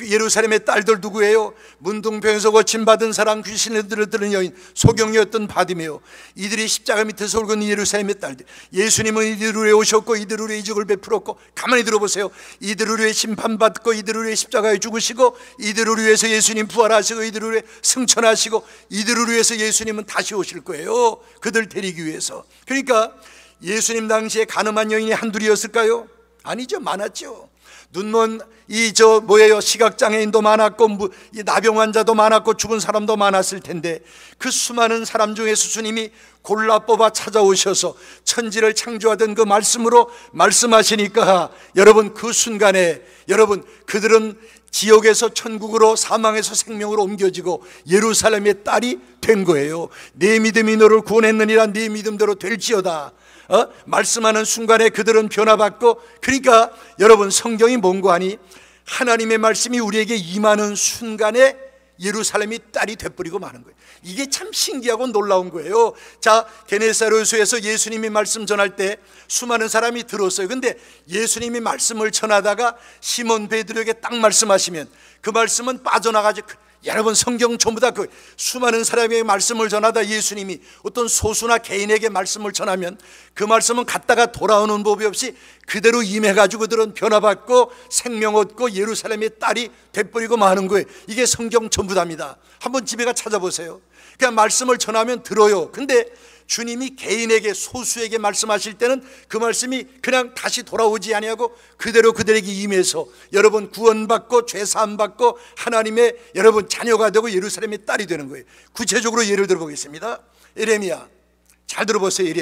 예루살렘의 딸들 누구예요? 문둥병에서 고침받은 사람, 귀신을 들은 여인, 소경이었던 바디메오. 이들이 십자가 밑에서 울고 있는 예루살렘의 딸들. 예수님은 이들을 위해 오셨고 이들을 위해 이적을 베풀었고, 가만히 들어보세요. 이들을 위해 심판받고 이들을 위해 십자가에 죽으시고 이들을 위해서 예수님 부활하시고 이들을 위해 승천하시고 이들을 위해서 예수님은 다시 오실 거예요. 그들 데리기 위해서. 그러니까 예수님 당시에 가늠한 여인이 한둘이었을까요? 아니죠, 많았죠. 눈먼 시각장애인도 많았고 이 나병 환자도 많았고 죽은 사람도 많았을 텐데 그 수많은 사람 중에서 주님이 골라 뽑아 찾아오셔서 천지를 창조하던 그 말씀으로 말씀하시니까 여러분 그 순간에 여러분 그들은 지옥에서 천국으로, 사망에서 생명으로 옮겨지고 예루살렘의 딸이 된 거예요. 내 믿음이 너를 구원했느니라, 네 믿음대로 될지어다. 말씀하는 순간에 그들은 변화받고, 그러니까 여러분 성경이 뭔고 하니 하나님의 말씀이 우리에게 임하는 순간에 예루살렘이 딸이 돼버리고 마는 거예요. 이게 참 신기하고 놀라운 거예요. 자, 게네사르호수에서 예수님이 말씀 전할 때 수많은 사람이 들었어요. 근데 예수님이 말씀을 전하다가 시몬 베드로에게 딱 말씀하시면 그 말씀은 빠져나가지. 여러분 성경 전부 다 그 수많은 사람에게 말씀을 전하다 예수님이 어떤 소수나 개인에게 말씀을 전하면 그 말씀은 갔다가 돌아오는 법이 없이 그대로 임해가지고 그들은 변화받고 생명 얻고 예루살렘의 딸이 돼버리고 마는 거예요. 이게 성경 전부 다입니다. 한번 집에 가 찾아보세요. 그냥 말씀을 전하면 들어요. 근데 주님이 개인에게 소수에게 말씀하실 때는 그 말씀이 그냥 다시 돌아오지 아니하고 그대로 그들에게 임해서 여러분 구원받고 죄사함받고 하나님의 여러분 자녀가 되고 예루살렘의 딸이 되는 거예요. 구체적으로 예를 들어보겠습니다. 에레미야, 잘 들어보세요.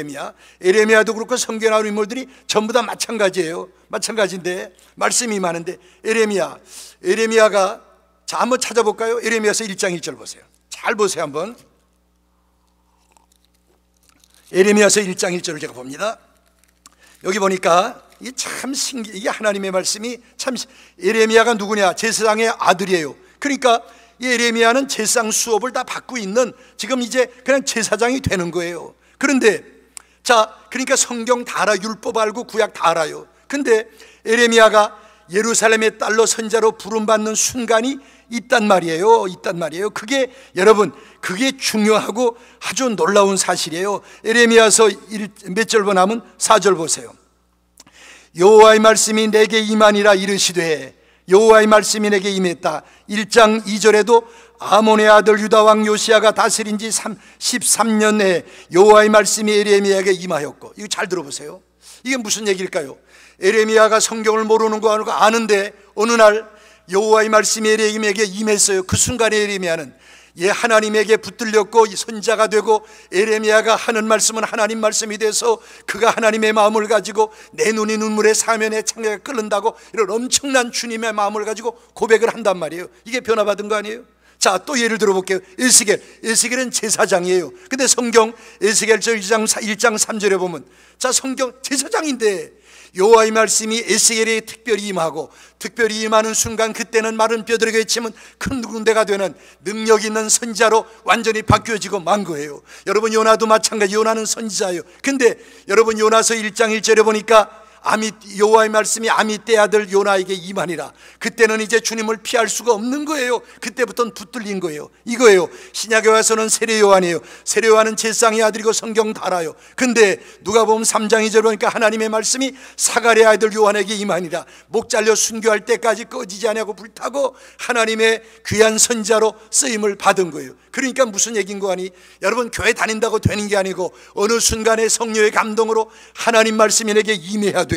에레미야도 그렇고 성경에 나오는 인물들이 전부 다 마찬가지예요. 마찬가지인데 말씀이 많은데 에레미야가 자 한번 찾아볼까요? 에레미야서 1장 1절 보세요. 잘 보세요. 한번 에레미야서 1장 1절을 제가 봅니다. 여기 보니까 이게 참 이게 하나님의 말씀이 참. 에레미야가 누구냐? 제사장의 아들이에요. 그러니까 이 에레미야는 제사장 수업을 다 받고 있는 지금 이제 그냥 제사장이 되는 거예요. 그런데 자, 그러니까 성경 다 알아, 율법 알고 구약 다 알아요. 근데 에레미야가 예루살렘의 딸로 선자로 부름받는 순간이 있단 말이에요. 그게 여러분 그게 중요하고 아주 놀라운 사실이에요. 에레미야서 몇 절 보면 4절 보세요. 여호와의 말씀이 내게 임하니라 이르시되, 여호와의 말씀이 내게 임했다. 1장 2절에도 아몬의 아들 유다 왕 요시야가 다스린 지 13년 내에 여호와의 말씀이 에레미야에게 임하였고. 이거 잘 들어보세요. 이게 무슨 얘기일까요? 에레미야가 성경을 모르는 거 아는데 어느 날 여호와의 말씀이 에레미야에게 임했어요. 그 순간에 에레미야는 하나님에게 붙들렸고 선자가 되고, 에레미야가 하는 말씀은 하나님 말씀이 돼서 그가 하나님의 마음을 가지고 내 눈이 눈물의 사면에 창자가 끓는다고 이런 엄청난 주님의 마음을 가지고 고백을 한단 말이에요. 이게 변화받은 거 아니에요? 자, 또 예를 들어볼게요. 에스겔은 제사장이에요. 근데 성경 에스겔서 1장 3절에 보면 자, 성경 제사장인데 여호와의 말씀이 에스겔에 특별히 임하고, 특별히 임하는 순간 그때는 마른 뼈들에게 치면 큰 군대가 되는 능력 있는 선지자로 완전히 바뀌어지고 만 거예요. 여러분 요나도 마찬가지. 요나는 선지자예요. 근데 여러분 요나서 1장 1절에 보니까 여호와의 말씀이 아미떼 아들 요나에게 임하니라. 그때는 이제 주님을 피할 수가 없는 거예요. 그때부터는 붙들린 거예요. 이거예요. 신약에 와서는 세례 요한이에요. 세례 요한은 제사장의 아들이고 성경 다 알아요. 근데 누가복음 3장 2절 보니까 하나님의 말씀이 사가랴 아들 요한에게 임하니라. 목 잘려 순교할 때까지 꺼지지 아니하고 불타고 하나님의 귀한 선지자로 쓰임을 받은 거예요. 그러니까 무슨 얘기인 거 아니? 여러분 교회 다닌다고 되는 게 아니고 어느 순간에 성령의 감동으로 하나님 말씀이 내게 임해야 돼요.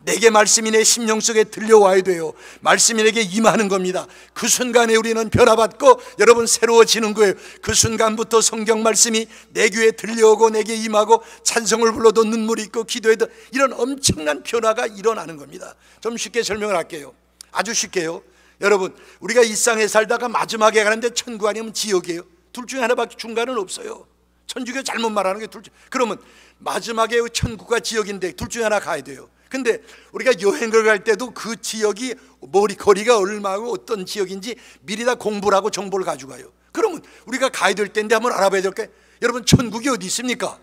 내게 말씀이 내 심령 속에 들려와야 돼요. 말씀이 내게 임하는 겁니다. 그 순간에 우리는 변화받고 여러분 새로워지는 거예요. 그 순간부터 성경 말씀이 내 귀에 들려오고 내게 임하고 찬송을 불러도 눈물이 있고 기도해도 이런 엄청난 변화가 일어나는 겁니다. 좀 쉽게 설명을 할게요. 아주 쉽게요. 여러분 우리가 일상에 살다가 마지막에 가는데 천국 아니면 지옥이에요. 둘 중에 하나밖에 중간은 없어요. 천주교 잘못 말하는 게 둘 중. 그러면 마지막에 천국과 지역인데 둘 중에 하나 가야 돼요. 근데 우리가 여행을 갈 때도 그 지역이 거리가 얼마고 어떤 지역인지 미리 다 공부를 하고 정보를 가지고 가요. 그러면 우리가 가야 될 때인데 한번 알아봐야 될 게, 여러분 천국이 어디 있습니까?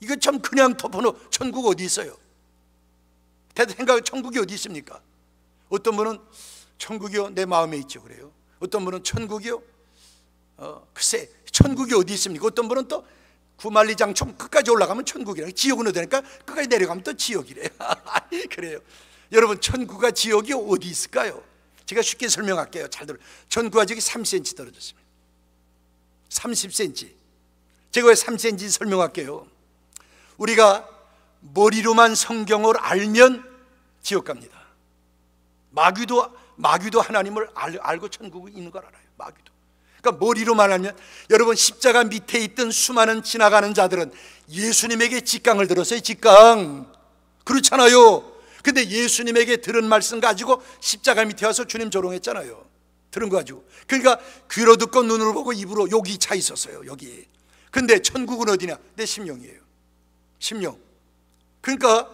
이거 참 그냥 터프너 천국 어디 있어요? 대체 생각해, 천국이 어디 있습니까? 어떤 분은 천국이요 내 마음에 있죠 그래요. 어떤 분은 천국이요 글쎄 천국이 어디 있습니까? 어떤 분은 또 구만리장청 끝까지 올라가면 천국이라, 지옥은 어디니까 끝까지 내려가면 또 지옥이래요. 그래요. 여러분 천국과 지옥이 어디 있을까요? 제가 쉽게 설명할게요. 잘 들어요. 천국과 지옥이 3cm 떨어졌습니다. 30cm. 제가 왜 3cm 설명할게요. 우리가 머리로만 성경을 알면 지옥 갑니다. 마귀도 하나님을 알고 천국에 있는 걸 알아요. 마귀도. 그러니까 머리로만 알면, 여러분 십자가 밑에 있던 수많은 지나가는 자들은 예수님에게 직강을 들었어요. 직강. 그렇잖아요. 근데 예수님에게 들은 말씀 가지고 십자가 밑에 와서 주님 조롱했잖아요. 들은 거 가지고. 그러니까 귀로 듣고 눈으로 보고 입으로 욕이 차 있었어요. 여기. 근데 천국은 어디냐? 내 심령이에요. 심령. 그러니까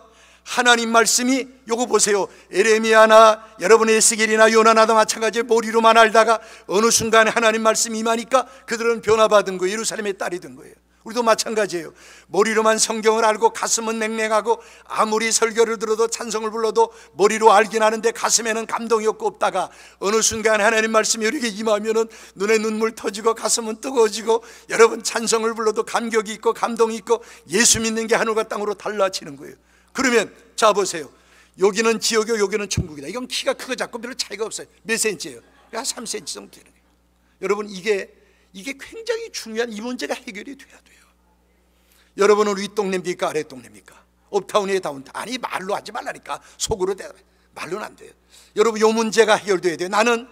하나님 말씀이 요거 보세요. 에레미야나 여러분의 에스겔이나 요나나도 마찬가지로 머리로만 알다가 어느 순간에 하나님 말씀이 임하니까 그들은 변화받은 거예요. 예루살렘의 딸이 된 거예요. 우리도 마찬가지예요. 머리로만 성경을 알고 가슴은 냉랭하고 아무리 설교를 들어도 찬송을 불러도 머리로 알긴 하는데 가슴에는 감동이 없다가 어느 순간 하나님 말씀이 이렇게 임하면은 눈에 눈물 터지고 가슴은 뜨거워지고 여러분 찬송을 불러도 감격이 있고 감동이 있고 예수 믿는 게 하늘과 땅으로 달라지는 거예요. 그러면 자 보세요. 여기는 지옥이고 여기는 천국이다. 이건 키가 크고 작고 별로 차이가 없어요. 몇 센치예요? 한 3cm 정도 되는 거예요. 여러분 이게 굉장히 중요한 이 문제가 해결이 돼야 돼요. 여러분은 윗동네입니까 아랫동네입니까? 업타운이에요 다운타운? 아니 말로 하지 말라니까. 속으로 대답해. 말로는 안 돼요. 여러분 이 문제가 해결돼야 돼요. 나는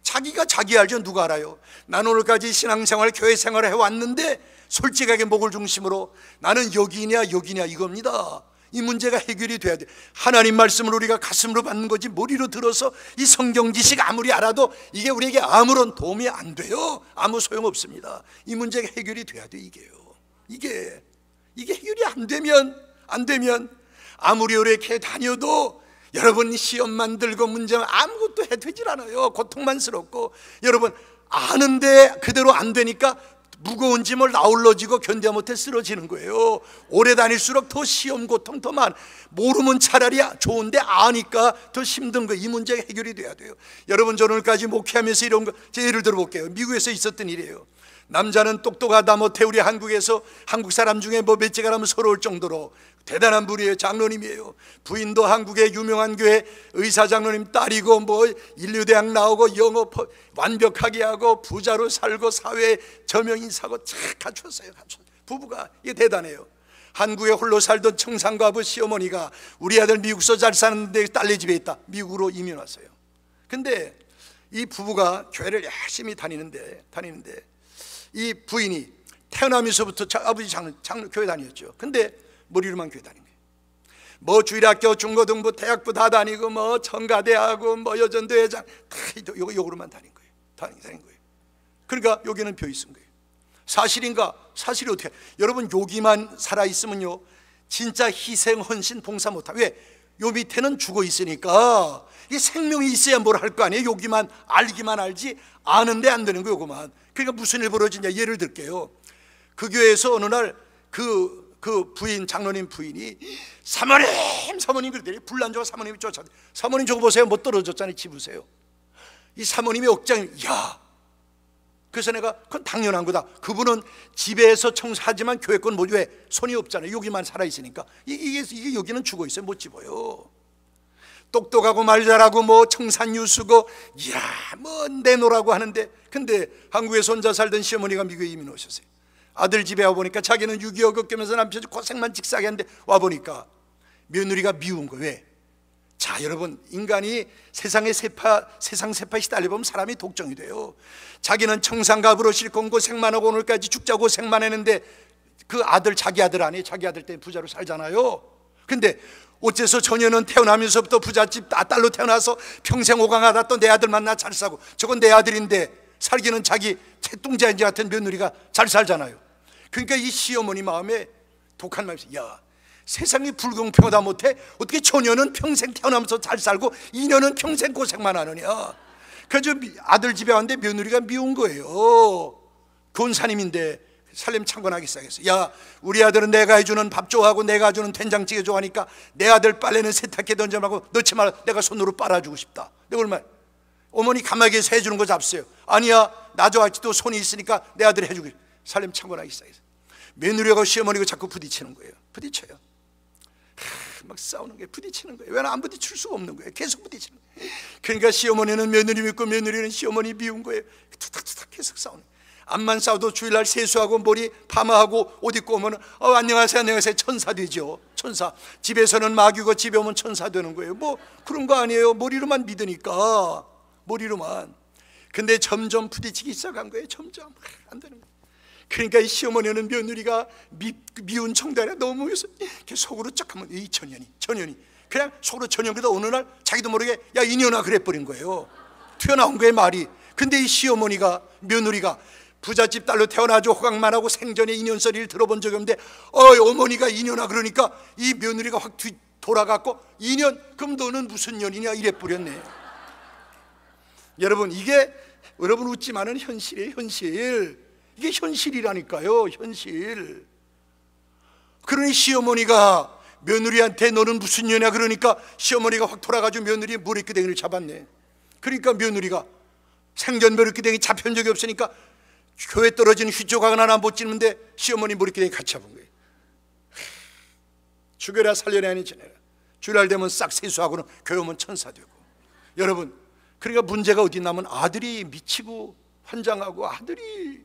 자기가 자기 알죠. 누가 알아요? 나는 오늘까지 신앙생활 교회 생활을 해왔는데 솔직하게 목을 중심으로 나는 여기냐 이겁니다. 이 문제가 해결이 돼야 돼. 하나님 말씀을 우리가 가슴으로 받는 거지 머리로 들어서 이 성경 지식 아무리 알아도 이게 우리에게 아무런 도움이 안 돼요. 아무 소용없습니다. 이 문제가 해결이 돼야 돼. 이게 해결이 안 되면 아무리 오래 교회 다녀도 여러분 시험만 들고 문제만 아무것도 해되질 않아요. 고통만스럽고 여러분 아는데 그대로 안 되니까 무거운 짐을 아울러지고 견뎌 못해 쓰러지는 거예요. 오래 다닐수록 더 시험 고통 더 많아. 모르면 차라리 좋은데 아니까 더 힘든 거예요. 이 문제가 해결이 돼야 돼요. 여러분 저는 오늘까지 목회하면서 이런 거 제 예를 들어볼게요. 미국에서 있었던 일이에요. 남자는 똑똑하다 못해 우리 한국에서 한국 사람 중에 뭐 몇째가라면 서러울 정도로 대단한 분이에요. 장로님이에요. 부인도 한국의 유명한 교회 의사 장로님 딸이고 뭐 인류대학 나오고 영어 완벽하게 하고 부자로 살고 사회에 저명인사고 잘 갖췄어요. 부부가 이게 대단해요. 한국에 홀로 살던 청산가부 시어머니가 우리 아들 미국서 잘 사는데 딸네 집에 있다. 미국으로 이민 왔어요. 근데 이 부부가 교회를 열심히 다니는데 이 부인이 태어나면서부터 아버지 장로 교회 다녔죠. 근데 머리로만 교회 다닌 거예요. 뭐 주일학교, 중고등부, 대학부 다 다니고 뭐 청가대하고 뭐 여전대회장 다 요거로만 다닌 거예요. 그러니까 여기는 벼 있은 거예요. 사실인가? 사실이 어떻게? 여러분 여기만 살아 있으면요 진짜 희생, 헌신, 봉사 못하. 왜? 요 밑에는 죽어 있으니까 이 생명이 있어야 뭘 할 거 아니에요. 여기만 알기만 알지 아는데 안 되는 거예요. 요거만. 그러니까 무슨 일 벌어지냐 예를 들게요. 그 교회에서 어느 날 그 부인 장로님 부인이 사모님 그러더니 불난조가 사모님이 쫓아대. 사모님 저거 보세요. 못 떨어졌잖아요. 집으세요. 이 사모님이 억장이 야. 그래서 내가 그건 당연한 거다. 그분은 집에서 청소하지만 교회권 뭐 왜 손이 없잖아요. 여기만 살아 있으니까 이게 여기는 죽어 있어요. 못 집어요. 똑똑하고 말 잘하고 뭐 청산유수고 이야 뭐 내놓으라고 하는데 근데 한국에서 혼자 살던 시어머니가 미국에 이민 오셨어요. 아들 집에 와보니까 자기는 6.25 겪으면서 남편이 고생만 직사하게 하는데 와보니까 며느리가 미운 거예요. 왜? 자 여러분 인간이 세상 세파에 시달려보면 사람이 독점이 돼요. 자기는 청산갑으로 싣고 고생만 하고 오늘까지 죽자 고생만 했는데 그 아들 자기 아들 아니에요. 자기 아들 때문에 부자로 살잖아요. 근데 어째서 저녀는 태어나면서부터 부잣집 딸로 태어나서 평생 오강하다 또 내 아들 만나 잘 사고 저건 내 아들인데 살기는 자기 채뚱자인지 같은 며느리가 잘 살잖아요. 그러니까 이 시어머니 마음에 독한 마음이 있어요. 야 세상이 불공평하다 못해 어떻게 저녀는 평생 태어나면서 잘 살고 이녀는 평생 고생만 하느냐. 그래서 아들 집에 왔는데 며느리가 미운 거예요. 권사님인데 살림 창건하기 시작했어요. 야 우리 아들은 내가 해주는 밥 좋아하고 내가 주는 된장찌개 좋아하니까 내 아들 빨래는 세탁기에 던져 말고 넣지 말아. 내가 손으로 빨아주고 싶다. 내가 얼마나 어머니 가마귀에서 해주는 거 잡수요. 아니야 나 좋아할지도 손이 있으니까 내 아들이 해주기. 살림 창건하기 시작했어요. 며느리하고 시어머니가 자꾸 부딪히는 거예요. 부딪혀요. 막 싸우는 거예요. 부딪히는 거예요. 왜 안 부딪힐 수가 없는 거예요. 계속 부딪히는 거예요. 그러니까 시어머니는 며느리 믿고 며느리는 시어머니 미운 거예요. 투닥투닥 계속 싸우는 거예요. 암만 싸워도 주일날 세수하고 머리 파마하고 옷 입고 오면 안녕하세요 천사 되죠. 천사. 집에서는 마귀고 집에 오면 천사 되는 거예요. 뭐 그런 거 아니에요. 머리로만 믿으니까 머리로만. 근데 점점 부딪히기 시작한 거예요. 점점 안 되는 거예요. 그러니까 이 시어머니는 며느리가 미운 청단에 너무 이렇게 속으로 쩍 하면 이 전현이 그냥 속으로 전현. 그러다 어느 날 자기도 모르게 야 이년아 그래버린 거예요. 튀어나온 거예요 말이. 근데 이 시어머니가 며느리가 부잣집 딸로 태어나죠. 호강만 하고 생전에 인연소리를 들어본 적이 없는데 어머니가 인연아 그러니까 이 며느리가 확 돌아갔고, 인연? 그럼 너는 무슨 년이냐 이래 뿌렸네. 여러분, 이게 여러분 웃지만은 현실이에요. 현실. 이게 현실이라니까요. 현실. 그러니 시어머니가 며느리한테 너는 무슨 년이야 그러니까 시어머니가 확 돌아가지고 며느리의 머리끄댕이를 잡았네. 그러니까 며느리가 생전 머리끄댕이 잡힌 적이 없으니까 교회 떨어진 휘조각 하나 못 찌는데 시어머니 머리끄댕이 같이 잡은 거예요. 죽여라 살려내 아니 지내라. 주일날 되면 싹 세수하고는 교회 오면 천사 되고. 여러분, 그러니까 문제가 어디 있냐면 아들이 미치고 환장하고, 아들이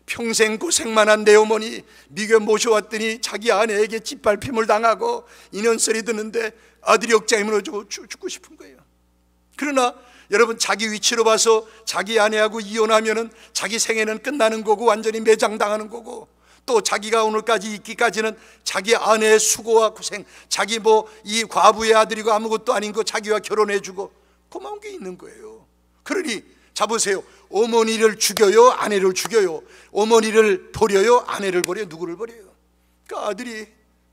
평생 고생만 한 내 어머니 미국에 모셔왔더니 자기 아내에게 짓밟힘을 당하고 인연소리 듣는데 아들이 억장에 무너지고 죽고 싶은 거예요. 그러나 여러분, 자기 위치로 봐서 자기 아내하고 이혼하면은 자기 생애는 끝나는 거고 완전히 매장당하는 거고, 또 자기가 오늘까지 있기까지는 자기 아내의 수고와 고생, 자기 이 과부의 아들이고 아무것도 아닌 거 자기와 결혼해주고 고마운 게 있는 거예요. 그러니 자 보세요. 어머니를 죽여요, 아내를 죽여요. 어머니를 버려요, 아내를 버려요. 누구를 버려요? 그러니까 아들이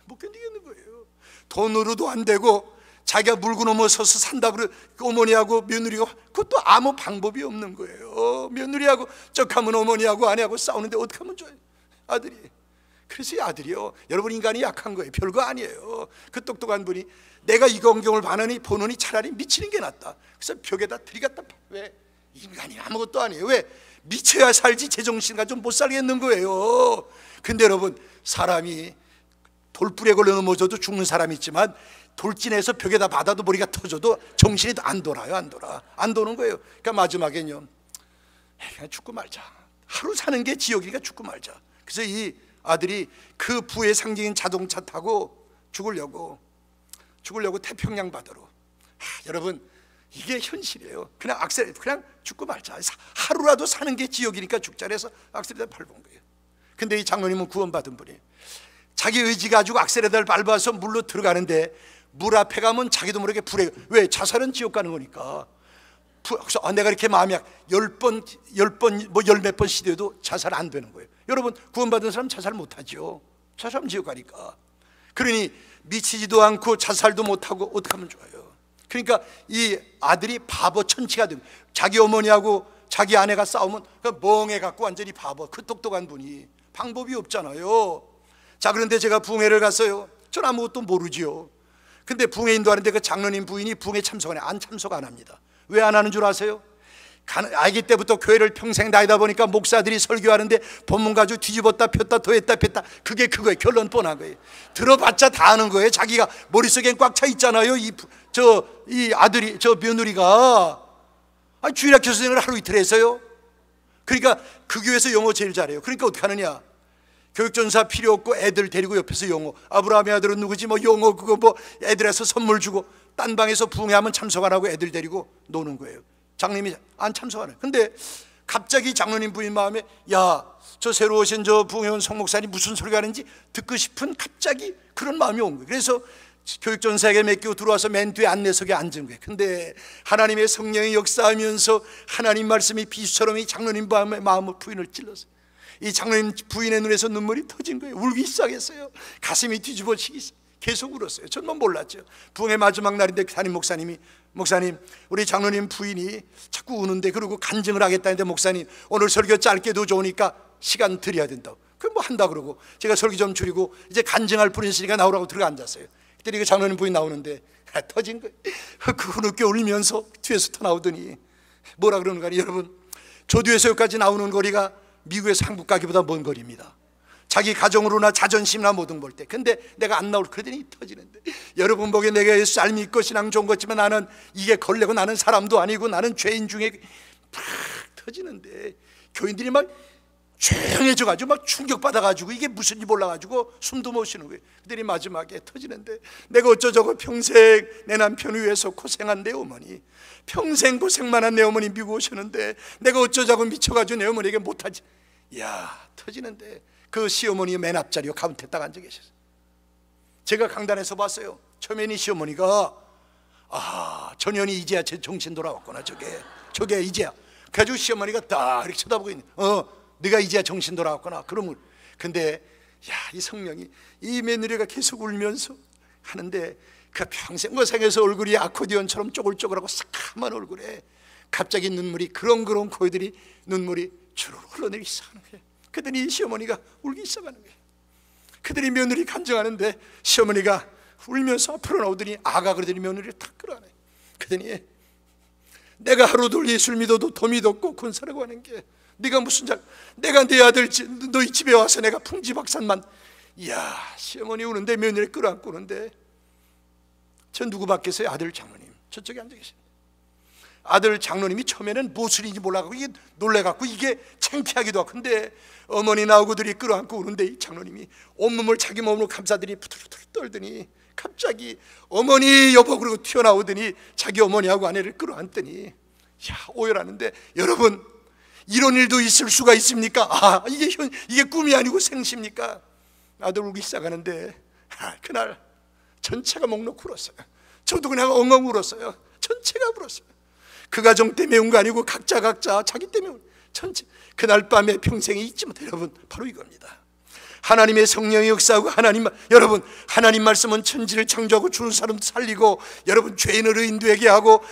못 견디겠는 거예요. 돈으로도 안 되고 자기가 물고 넘어서서 산다 그래. 어머니하고 며느리가 그것도 아무 방법이 없는 거예요. 며느리하고 쩍하면 어머니하고 아내하고 싸우는데 어떻게 하면 좋아요? 아들이. 그래서 이 아들이요, 여러분 인간이 약한 거예요. 별거 아니에요. 그 똑똑한 분이 내가 이 광경을 보느니 차라리 미치는 게 낫다. 그래서 벽에다 들이갔다. 왜? 인간이 아무것도 아니에요. 왜? 미쳐야 살지 제정신 가지고 못 살겠는 거예요. 근데 여러분, 사람이 돌불에 걸려 넘어져도 죽는 사람이 있지만 돌진해서 벽에다 받아도 머리가 터져도 정신이 안 돌아요. 안 도는 거예요. 그러니까 마지막엔요, 그냥 죽고 말자. 하루 사는 게 지옥이니까 죽고 말자. 그래서 이 아들이 그 부의 상징인 자동차 타고 죽으려고 태평양 바다로. 여러분, 이게 현실이에요. 그냥 죽고 말자. 하루라도 사는 게 지옥이니까 죽자 해서 악셀에다 밟은 거예요. 근데 이 장로님은 구원받은 분이에요. 자기 의지 가지고 악셀에다를 밟아서 물로 들어가는데 물 앞에 가면 자기도 모르게 불에, 왜? 자살은 지옥 가는 거니까. 그래서 내가 이렇게 마음이 열 몇 번 시도해도 자살 안 되는 거예요. 여러분, 구원받은 사람 자살 못하죠. 자살하면 지옥 가니까. 그러니 미치지도 않고 자살도 못하고 어떻게 하면 좋아요? 그러니까 이 아들이 바보 천치가 되고, 자기 어머니하고 자기 아내가 싸우면 멍해갖고 완전히 바보. 그 똑똑한 분이 방법이 없잖아요. 자, 그런데 제가 부흥회를 갔어요. 전 아무것도 모르지요. 근데 부흥회 인도하는데 그 장로님 부인이 부흥회 참석 안 합니다. 왜 안 하는 줄 아세요? 아기 때부터 교회를 평생 다니다 보니까 목사들이 설교하는데 본문 가지고 뒤집었다 폈다 더했다 폈다, 그게 그거예요. 결론 뻔한 거예요. 들어봤자 다 아는 거예요. 자기가 머릿속엔 꽉 차 있잖아요. 이 아들이, 며느리가 주일학교 선생을 하루 이틀 해서요. 그러니까 그 교회에서 영어 제일 잘해요. 그러니까 어떻게 하느냐, 교육전사 필요 없고 애들 데리고 옆에서 영어, 아브라함의 아들은 누구지 영어 그거 애들에서 선물 주고, 딴 방에서 부흥회하면 참석 안 하고 애들 데리고 노는 거예요. 장로님이 안 참석 안 해요. 근데 갑자기 장로님 부인 마음에, 야, 저 새로 오신 저 부흥회 온 송 목사님 무슨 소리가 하는지 듣고 싶은 갑자기 그런 마음이 온 거예요. 그래서 교육전사에게 맡기고 들어와서 맨 뒤에 안내석에 앉은 거예요. 근데 하나님의 성령이 역사하면서 하나님 말씀이 비수처럼 이 장로님 마음을 부인을 찔렀어요. 이 장로님 부인의 눈에서 눈물이 터진 거예요. 울기 시작했어요. 가슴이 뒤집어지기 시작. 계속 울었어요. 저는 몰랐죠. 부흥회 마지막 날인데 담임 목사님이, 목사님, 우리 장로님 부인이 자꾸 우는데, 그리고 간증을 하겠다는데 목사님 오늘 설교 짧게도 좋으니까 시간 드려야 된다고. 그럼 한다 그러고 제가 설교 좀 줄이고 이제 간증할 분이시니까 나오라고 들어가 앉았어요. 그때 그 장로님 부인 나오는데 터진 거예요. 그 흐느껴 울면서 뒤에서 터 나오더니 뭐라 그러는 거니, 여러분, 저 뒤에서 여기까지 나오는 거리가 미국에서 한국 가기보다 먼 거리입니다. 자기 가정으로나 자존심이나 모든 볼 때. 근데 내가 안 나올, 그러더니 터지는데, 여러분 보기에 내가 쌀 믿고 신앙 좋은 거지만 나는 이게 걸레고 나는 사람도 아니고 나는 죄인 중에 팍 터지는데, 교인들이 막 조용해져가지고 막 충격받아가지고 이게 무슨지 몰라가지고 숨도 못 쉬는 거예요. 그들이 마지막에 터지는데, 내가 어쩌자고 평생 내 남편 위해서 고생한 내 어머니, 평생 고생만 한 내 어머니 미국 오셨는데 내가 어쩌자고 미쳐가지고 내 어머니에게 못하지. 이야, 터지는데 그 시어머니 맨 앞자리에 가운데 딱 앉아 계셨어요. 제가 강단에서 봤어요. 처음에는 이 시어머니가 전현이 이제야 제 정신 돌아왔구나, 저게 이제야. 그래가지고 시어머니가 딱 이렇게 쳐다보고 있는, 네가 이제야 정신 돌아왔구나. 그러면 근데 이 성령이 이 며느리가 계속 울면서 하는데 그 평생 고생해서 얼굴이 아코디언처럼 쪼글쪼글하고 새까만 얼굴에 갑자기 눈물이 그렁그렁 코에들이 눈물이 주르르 흘러내리기 시작하는 거예요. 그랬더니 시어머니가 울기 시작하는 거예요. 그들이 며느리 간증하는데 시어머니가 울면서 앞으로 나오더니 아가 그러더니 며느리를 탁 끌어안아요. 그러더니 내가 하루도 예수를 믿어도 더 믿었고 군사라고 하는 게 네가 무슨 내가 네 아들 너희 집에 와서 내가 풍지박산만. 이야, 시어머니 우는데 며느리 끌어안고 우는데 저 누구 받겠어요? 아들 장로님 저쪽에 앉아 계십니다. 아들 장로님이 처음에는 무엇인지 몰라가지고 이게 놀래갖고 이게 창피하기도 하고, 근데 어머니 나오고들이 끌어안고 우는데 이 장로님이 온몸을 자기 몸으로 감싸더니 부들부들 떨더니 갑자기 어머니 여보 그러고 튀어나오더니 자기 어머니하고 아내를 끌어안더니 오열하는데, 여러분 이런 일도 있을 수가 있습니까? 이게 꿈이 아니고 생시입니까? 아들 울기 시작하는데 그날 전체가 목 놓고 울었어요. 저도 그냥 엉엉 울었어요. 전체가 울었어요. 그 가정 때문에 온 거 아니고 각자 자기 때문에 전체. 그날 밤에 평생에 잊지 못해. 여러분 바로 이겁니다. 하나님의 성령이 역사하고 여러분 하나님 말씀은 천지를 창조하고 죽은 사람 살리고, 여러분 죄인을 의인되게 하고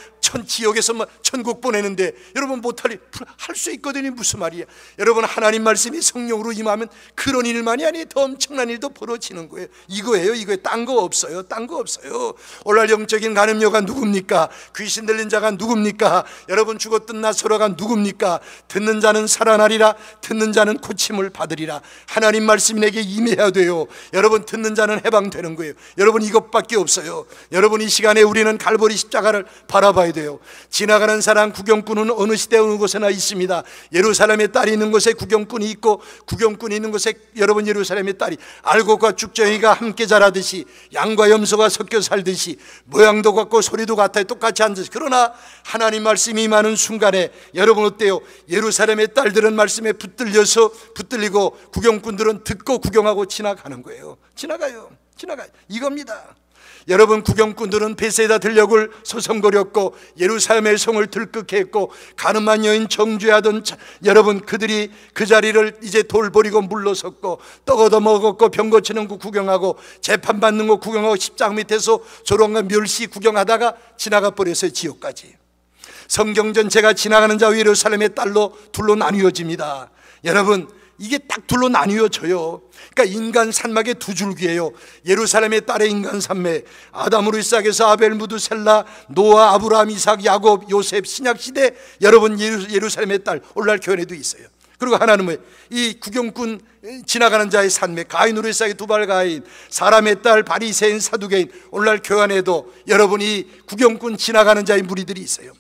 지옥에서 천국 보내는데 여러분 못할 할 수 있거든요. 무슨 말이야? 여러분 하나님 말씀이 성령으로 임하면 그런 일만이 아니에요. 더 엄청난 일도 벌어지는 거예요. 이거예요. 딴 거 없어요. 딴 거 없어요. 오늘날 영적인 간음녀가 누굽니까? 귀신 들린 자가 누굽니까? 여러분 죽었던 나사로가 누굽니까? 듣는 자는 살아나리라. 듣는 자는 고침을 받으리라. 하나님 말씀이 내게 임해야 돼요. 여러분 듣는 자는 해방되는 거예요. 여러분 이것밖에 없어요. 여러분 이 시간에 우리는 갈보리 십자가를 바라봐야 돼요. 지나가는 사람 구경꾼은 어느 시대 어느 곳에나 있습니다. 예루살렘의 딸이 있는 곳에 구경꾼이 있고, 구경꾼이 있는 곳에 여러분 예루살렘의 딸이 알곡과 쭉정이가 함께 자라듯이 양과 염소가 섞여 살듯이 모양도 같고 소리도 같아요. 똑같이 앉아서. 그러나 하나님 말씀이 임하는 순간에 여러분 어때요? 예루살렘의 딸들은 말씀에 붙들리고 구경꾼들은 듣고 구경하고 지나가는 거예요. 지나가요. 이겁니다. 여러분 구경꾼들은 베세다 들녘을 서성거렸고 예루살렘의 성을 들끓게 고 가늠한 여인 정죄하던 여러분 그들이 그 자리를 이제 돌 버리고 물러섰고 떡 얻어 먹었고 병 고치는 거 구경하고 재판받는 거 구경하고 십장 밑에서 조롱과 멸시 구경하다가 지나가 버렸어요. 지옥까지. 성경 전체가 지나가는 자와 예루살렘의 딸로 둘로 나뉘어집니다. 여러분 이게 딱 둘로 나뉘어져요. 그러니까 인간 산막의 두 줄기예요. 예루살렘의 딸의 인간 산맥, 아담으로 시작해서 아벨, 무드셀라, 노아, 아브라함, 이삭, 야곱, 요셉, 신약시대 여러분 예루살렘의 딸 오늘날 교회에도 있어요. 그리고 하나는 뭐예요? 이 구경꾼 지나가는 자의 산맥, 가인으로 시작해 두발 가인, 사람의 딸 바리새인, 사두개인. 오늘날 교회 안에도 여러분 이 구경꾼 지나가는 자의 무리들이 있어요.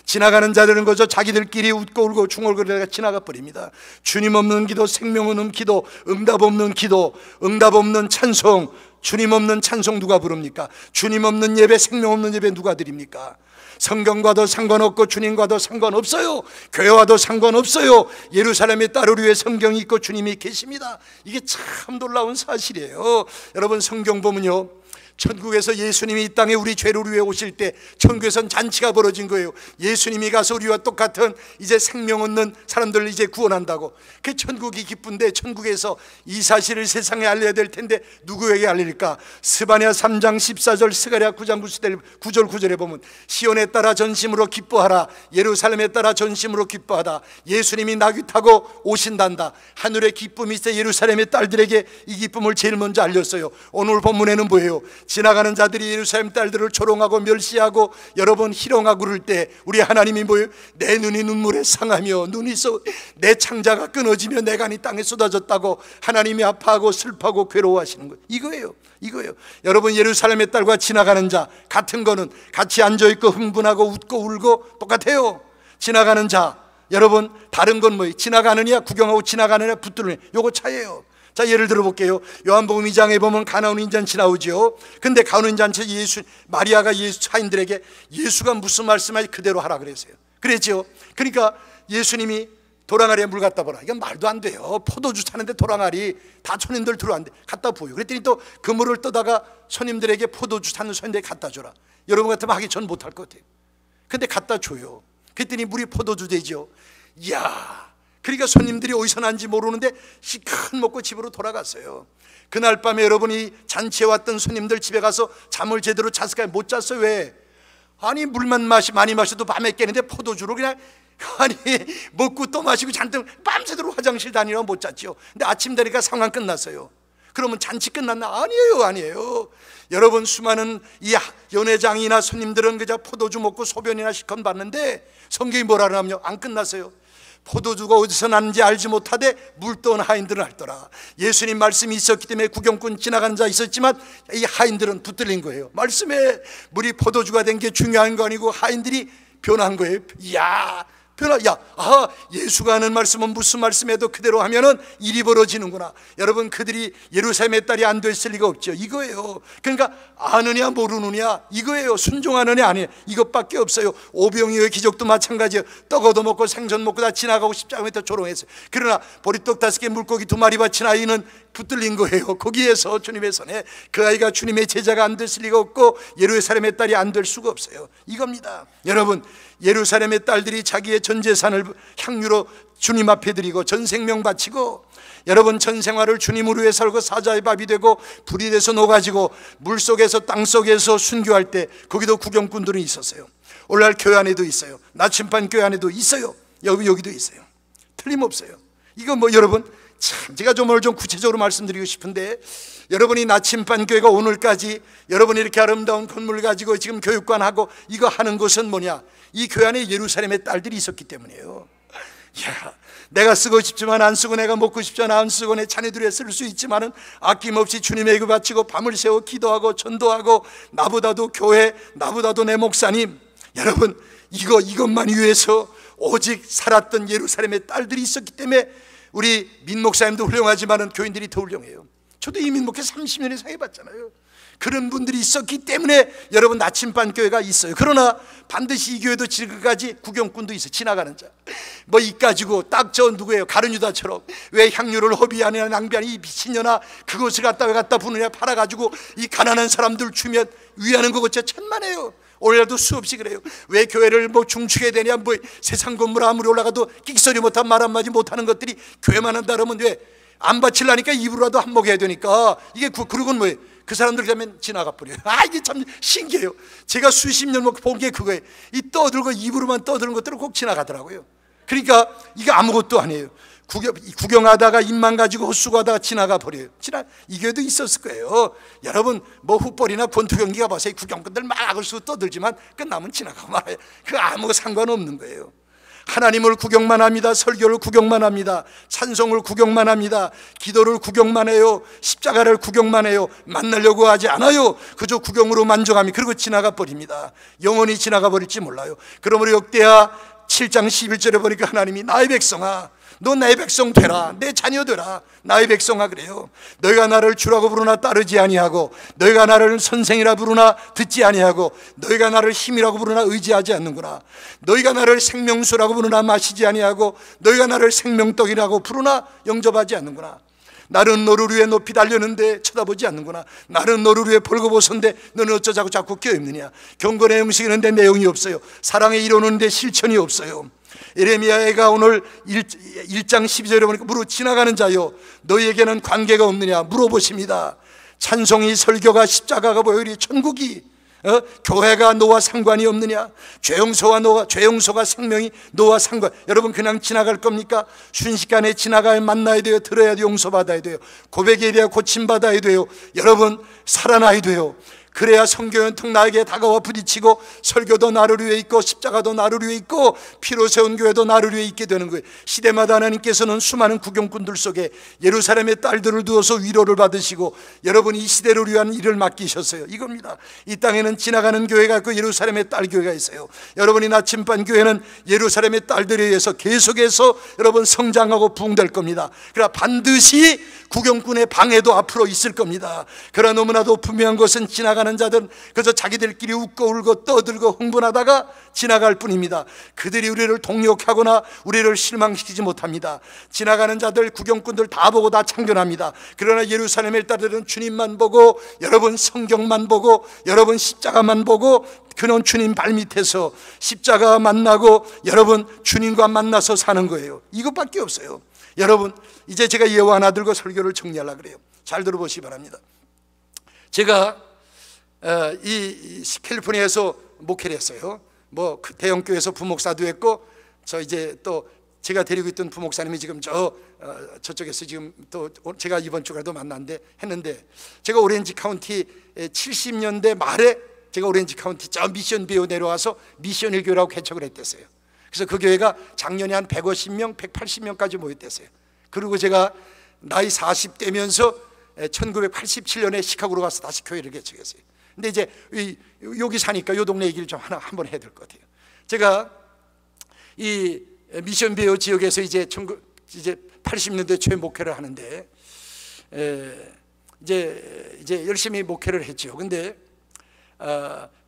지나가는 자들은 거저 자기들끼리 웃고 울고 중얼거리다가 지나가 버립니다. 주님 없는 기도, 생명 없는 기도, 응답 없는 기도, 응답 없는 찬송, 주님 없는 찬송 누가 부릅니까? 주님 없는 예배, 생명 없는 예배 누가 드립니까? 성경과도 상관없고 주님과도 상관없어요. 교회와도 상관없어요. 예루살렘의 딸을 위해 성경이 있고 주님이 계십니다. 이게 참 놀라운 사실이에요. 여러분 성경 보면요, 천국에서 예수님이 이 땅에 우리 죄를 위해 오실 때 천국에선 잔치가 벌어진 거예요. 예수님이 가서 우리와 똑같은 이제 생명 얻는 사람들을 이제 구원한다고. 그 천국이 기쁜데 천국에서 이 사실을 세상에 알려야 될 텐데 누구에게 알릴까? 스바냐 3장 14절, 스가랴 9장 9절 9절에 보면 시온에 따라 전심으로 기뻐하라, 예루살렘에 따라 전심으로 기뻐하다. 예수님이 나귀 타고 오신단다. 하늘의 기쁨이 있어 예루살렘의 딸들에게 이 기쁨을 제일 먼저 알렸어요. 오늘 본문에는 뭐예요? 지나가는 자들이 예루살렘 딸들을 조롱하고 멸시하고 여러분 희롱하고 그럴 때 우리 하나님이 뭐예요? 내 눈이 눈물에 상하며 내 창자가 끊어지며 내가 이 땅에 쏟아졌다고 하나님이 아파하고 슬퍼하고 괴로워하시는 거예요. 이거예요. 여러분 예루살렘의 딸과 지나가는 자 같은 거는 같이 앉아있고 흥분하고 웃고 울고 똑같아요. 지나가는 자 여러분 다른 건 뭐예요? 지나가느냐 구경하고 지나가느냐 붙들느냐, 요거 차이예요. 자 예를 들어 볼게요. 요한복음 2장에 보면 가나온 잔치 나오죠. 근데 가나온 잔치 마리아가 차인들에게 예수가 무슨 말씀하지 그대로 하라 그랬어요. 그랬죠. 그러니까 예수님이 도랑아리에 물 갖다 보라. 이건 말도 안 돼요. 포도주 타는데 도랑아리 다 손님들 들어왔는데 갖다 보여. 그랬더니 또 그물을 떠다가 손님들에게 포도주 타는 손님들에게 갖다 줘라. 여러분 같으면 하기 전 못할 것 같아요. 근데 갖다 줘요. 그랬더니 물이 포도주 되죠. 이야, 그러니까 손님들이 어디서 난지 모르는데 시큰 먹고 집으로 돌아갔어요. 그날 밤에 여러분이 잔치에 왔던 손님들 집에 가서 잠을 제대로 잤을까요? 못 잤어요. 왜? 아니 물만 많이 마셔도 밤에 깨는데 포도주로 그냥 아니 먹고 또 마시고 잔뜩 밤새도록 화장실 다니라고 못 잤죠. 근데 아침 되니까 상황 끝났어요. 그러면 잔치 끝났나? 아니에요. 여러분 수많은 이 연회장이나 손님들은 그저 포도주 먹고 소변이나 시컷 봤는데 성경이 뭐라 그러냐면요, 안 끝났어요. 포도주가 어디서 났는지 알지 못하되 물떠온 하인들은 알더라. 예수님 말씀이 있었기 때문에 구경꾼 지나간 자 있었지만 이 하인들은 붙들린 거예요. 말씀에 물이 포도주가 된 게 중요한 거 아니고 하인들이 변한 거예요. 예수가 하는 말씀은 무슨 말씀에도 그대로 하면은 일이 벌어지는구나. 여러분 그들이 예루살렘의 딸이 안 됐을 리가 없죠. 이거예요. 그러니까 아느냐 모르느냐 이거예요. 순종하느냐 아니냐 이것밖에 없어요. 오병이어의 기적도 마찬가지예요. 떡 얻어먹고 생선 먹고 다 지나가고 십자가 밑에 조롱했어요. 그러나 보리떡 5개 물고기 2마리 바친 아이는 붙들린 거예요. 거기에서 주님의 손에 그 아이가 주님의 제자가 안 됐을 리가 없고 예루살렘의 딸이 안 될 수가 없어요. 이겁니다. 여러분 예루살렘의 딸들이 자기의 전 재산을 향유로 주님 앞에 드리고 전 생명 바치고 여러분 전 생활을 주님으로 위해 살고 사자의 밥이 되고 불이 돼서 녹아지고 물속에서 땅속에서 순교할 때 거기도 구경꾼들은 있었어요. 오늘날 교회 안에도 있어요. 나침반 교회 안에도 있어요. 여기도 있어요. 틀림없어요. 이거 여러분 참 제가 오늘 좀 구체적으로 말씀드리고 싶은데 여러분이 나침반 교회가 오늘까지 여러분이 이렇게 아름다운 건물 가지고 지금 교육관하고 이거 하는 것은 뭐냐? 이 교회 안에 예루살렘의 딸들이 있었기 때문이에요. 내가 쓰고 싶지만 안 쓰고 내가 먹고 싶지만 안 쓰고 내 자녀들이 쓸 수 있지만은 아낌없이 주님에게 바치고 밤을 새워 기도하고 전도하고 나보다도 교회 나보다도 내 목사님 여러분 이것만 위해서 오직 살았던 예루살렘의 딸들이 있었기 때문에 우리 민 목사님도 훌륭하지만은 교인들이 더 훌륭해요. 저도 이민 목회 30년 이상 해봤잖아요. 그런 분들이 있었기 때문에 여러분 나침반 교회가 있어요. 그러나 반드시 이 교회도 지금까지 구경꾼도 있어요. 지나가는 자 이 가지고 딱 저 누구예요? 가룟유다처럼 왜 향유를 허비하느냐 낭비하냐 이 미친년아 그것을 갖다 부느냐 팔아가지고 이 가난한 사람들 주면 위하는 거 진짜 천만에요. 오늘날도 수없이 그래요. 왜 교회를 중축해야 되냐 세상 건물 아무리 올라가도 끽소리 못한 말 한마디 못하는 것들이 교회만 한다 그러면 왜 안 바치려니까 입으로라도 한 먹여야 되니까 이게 그러고는 뭐예요? 그 사람들 가면 지나가 버려요. 이게 참 신기해요. 제가 수십 년 본 게 그거예요. 이 떠들고 입으로만 떠드는 것들은 꼭 지나가더라고요. 그러니까 이게 아무것도 아니에요. 구경하다가 입만 가지고 헛수고하다가 지나가 버려요. 이게도 있었을 거예요. 여러분 훗벌이나 권투 경기가 봐서 이 구경꾼들 막 악을수 떠들지만 끝나면 지나가고 말아요. 그 아무 상관없는 거예요. 하나님을 구경만 합니다. 설교를 구경만 합니다. 찬송을 구경만 합니다. 기도를 구경만 해요. 십자가를 구경만 해요. 만나려고 하지 않아요. 그저 구경으로 만족하며 그리고 지나가 버립니다. 영원히 지나가 버릴지 몰라요. 그러므로 역대하 7장 11절에 보니까 하나님이 나의 백성아 너 내 백성 되라 내 자녀 되라 나의 백성아 그래요. 너희가 나를 주라고 부르나 따르지 아니하고 너희가 나를 선생이라 부르나 듣지 아니하고 너희가 나를 힘이라고 부르나 의지하지 않는구나. 너희가 나를 생명수라고 부르나 마시지 아니하고 너희가 나를 생명떡이라고 부르나 영접하지 않는구나. 나는 너를 위해 높이 달렸는데 쳐다보지 않는구나. 나는 너를 위해 벌거벗었는데 너는 어쩌자고 자꾸 껴입느냐. 경건의 음식이는데 내용이 없어요. 사랑의 이루는데 실천이 없어요. 예레미야가 오늘 1장 12절에 보니까 지나가는 자요 너희에게는 관계가 없느냐 물어보십니다. 찬송이 설교가 십자가가 보여리 천국이 교회가 너와 상관이 없느냐. 죄용서가 생명이 너와 상관. 여러분 그냥 지나갈 겁니까? 순식간에 지나가야 만나야 돼요. 들어야 용서받아야 돼요. 고백에 대해 고침받아야 돼요. 여러분 살아나야 돼요. 그래야 성교연통 나에게 다가와 부딪히고 설교도 나를 위해 있고 십자가도 나를 위해 있고 피로 세운 교회도 나를 위해 있게 되는 거예요. 시대마다 하나님께서는 수많은 구경꾼들 속에 예루살렘의 딸들을 두어서 위로를 받으시고 여러분이 이 시대를 위한 일을 맡기셨어요. 이겁니다. 이 땅에는 지나가는 교회가 있고 예루살렘의 딸 교회가 있어요. 여러분이 나침반 교회는 예루살렘의 딸들에 의해서 계속해서 여러분 성장하고 부흥될 겁니다. 그러나 반드시 구경꾼의 방해도 앞으로 있을 겁니다. 그러나 너무나도 분명한 것은 지나가는 지나가는 자들은 그저 자기들끼리 웃고 울고 떠들고 흥분하다가 지나갈 뿐입니다. 그들이 우리를 동력하거나 우리를 실망시키지 못합니다. 지나가는 자들, 구경꾼들 다 보고 다 참견합니다. 그러나 예루살렘의 딸들은 주님만 보고, 여러분 성경만 보고, 여러분 십자가만 보고, 그는 주님 발밑에서 십자가 만나고 여러분 주님과 만나서 사는 거예요. 이것밖에 없어요. 여러분, 이제 제가 예화 하나 들고 설교를 정리하려고 그래요. 잘 들어보시기 바랍니다. 제가 이 캘리포니아에서 목회를 했어요. 뭐 대형 교회에서 부목사도 했고, 저 이제 또 제가 데리고 있던 부목사님이 지금 저쪽에서 지금 또 제가 이번 주에도 만났는데 했는데, 제가 오렌지 카운티 70년대 말에 제가 오렌지 카운티 저 미션 비오 내려와서 미션일 교회라고 개척을 했댔어요. 그래서 그 교회가 작년에 한 150명, 180명까지 모였댔어요. 그리고 제가 나이 40대면서 1987년에 시카고로 가서 다시 교회를 개척했어요. 근데 이제 여기 사니까 이 동네 얘기를 좀 한번 해야 될 것 같아요. 제가 이 미션 비오 지역에서 이제 80년대 초에 목회를 하는데 이제 열심히 목회를 했죠. 근데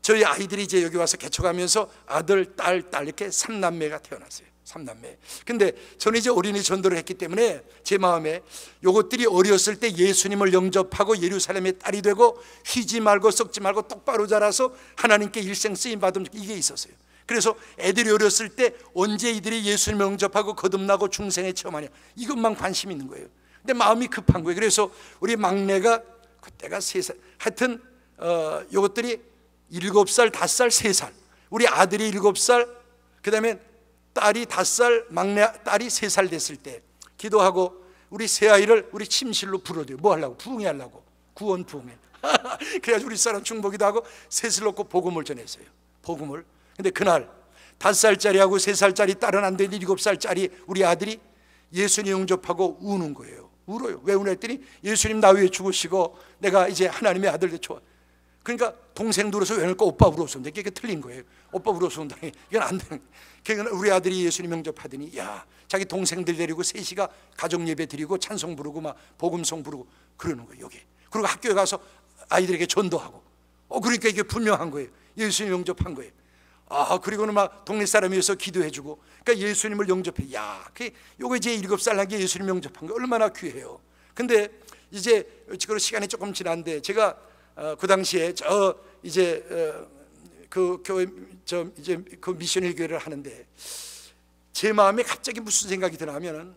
저희 아이들이 이제 여기 와서 개척하면서 아들, 딸 이렇게 3남매가 태어났어요. 3남매. 근데 저는 이제 어린이 전도를 했기 때문에 제 마음에 요것들이 어렸을 때 예수님을 영접하고 예루살렘의 딸이 되고 휘지 말고 썩지 말고 똑바로 자라서 하나님께 일생 쓰임 받으면 이게 있었어요. 그래서 애들이 어렸을 때 언제 이들이 예수님을 영접하고 거듭나고 중생에 체험하냐, 이것만 관심 있는 거예요. 근데 마음이 급한 거예요. 그래서 우리 막내가 그때가 3살, 하여튼 요것들이 7살, 5살, 3살, 우리 아들이 7살, 그 다음에 딸이 5살, 막내 딸이 3살 됐을 때 기도하고 우리 세 아이를 우리 침실로 불러들여. 뭐 하려고? 부흥회 하려고. 구원 부흥회. 그래가지고 우리 사람 중보기도 하고 셋을 놓고 복음을 전했어요. 복음을. 근데 그날 5살짜리하고 3살짜리 딸은 안 되는데 7살짜리 우리 아들이 예수님 영접하고 우는 거예요. 울어요. 왜 우는했더니 예수님 나 위해 죽으시고 내가 이제 하나님의 아들 되 좋아. 그러니까 동생도 울어서 왜 그럴까? 오빠 울어서 운다. 이게 틀린 거예요. 오빠 울어서 운다. 이건 안 되는. 그러니까 우리 아들이 예수님 영접하더니 야, 자기 동생들 데리고 셋이가 가족 예배 드리고 찬송 부르고 막 복음송 부르고 그러는 거예요. 여기. 그리고 학교에 가서 아이들에게 전도하고. 그러니까 이게 분명한 거예요. 예수님 영접한 거예요. 그리고는 막 동네 사람이어서 기도해주고. 그러니까 예수님을 영접해. 야, 요거 이제 7살 난 게 예수님 영접한 거 얼마나 귀해요. 근데 이제 지금 시간이 조금 지났는데 제가 그 당시에 그 교회 이제 그 미션일 교회를 하는데 제 마음에 갑자기 무슨 생각이 드냐면은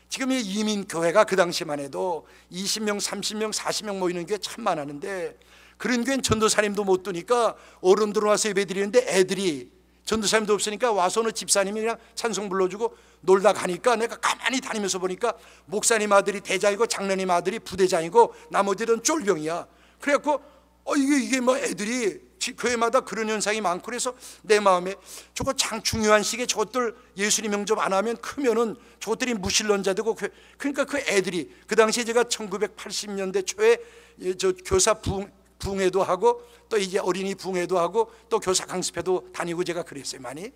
지금 이 이민 교회가 그 당시만 해도 20명, 30명, 40명 모이는 교회 참 많았는데 그런 교회는 전도사님도 못 두니까 어른들 와서 예배 드리는데 애들이 전도사님도 없으니까 와서 어느 집사님이 그냥 찬송 불러주고 놀다 가니까 내가 가만히 다니면서 보니까 목사님 아들이 대장이고 장로님 아들이 부대장이고 나머지는 쫄병이야. 그래갖고 이게 뭐 애들이 교회마다 그런 현상이 많고 그래서 내 마음에 저거 참 중요한 시기에 저것들 예수님 영접 안 하면 크면은 저것들이 무신론자 되고 그러니까 그 애들이 그 당시에 제가 1980년대 초에 저 교사 부흥회도 하고 또 이제 어린이 부흥회도 하고 또 교사 강습회도 다니고 제가 그랬어요 많이.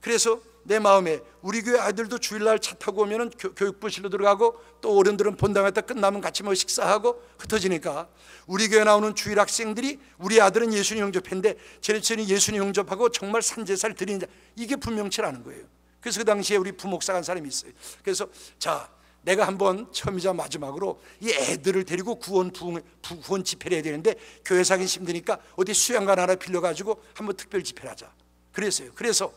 그래서 내 마음에 우리 교회 아이들도 주일날 차 타고 오면은 교육부실로 들어가고 또 어른들은 본당에다 끝나면 같이 뭐 식사하고 흩어지니까 우리 교회 나오는 주일 학생들이 우리 아들은 예수님 영접했는데 쟤네들이 예수님 영접하고 정말 산제사를 드리는 자, 이게 분명치라는 거예요. 그래서 그 당시에 우리 부목사 간 사람이 있어요. 그래서 자, 내가 한번 처음이자 마지막으로 이 애들을 데리고 구원 집회를 해야 되는데 교회 사긴 힘드니까 어디 수양관 하나 빌려가지고 한번 특별 집회를 하자 그랬어요. 그래서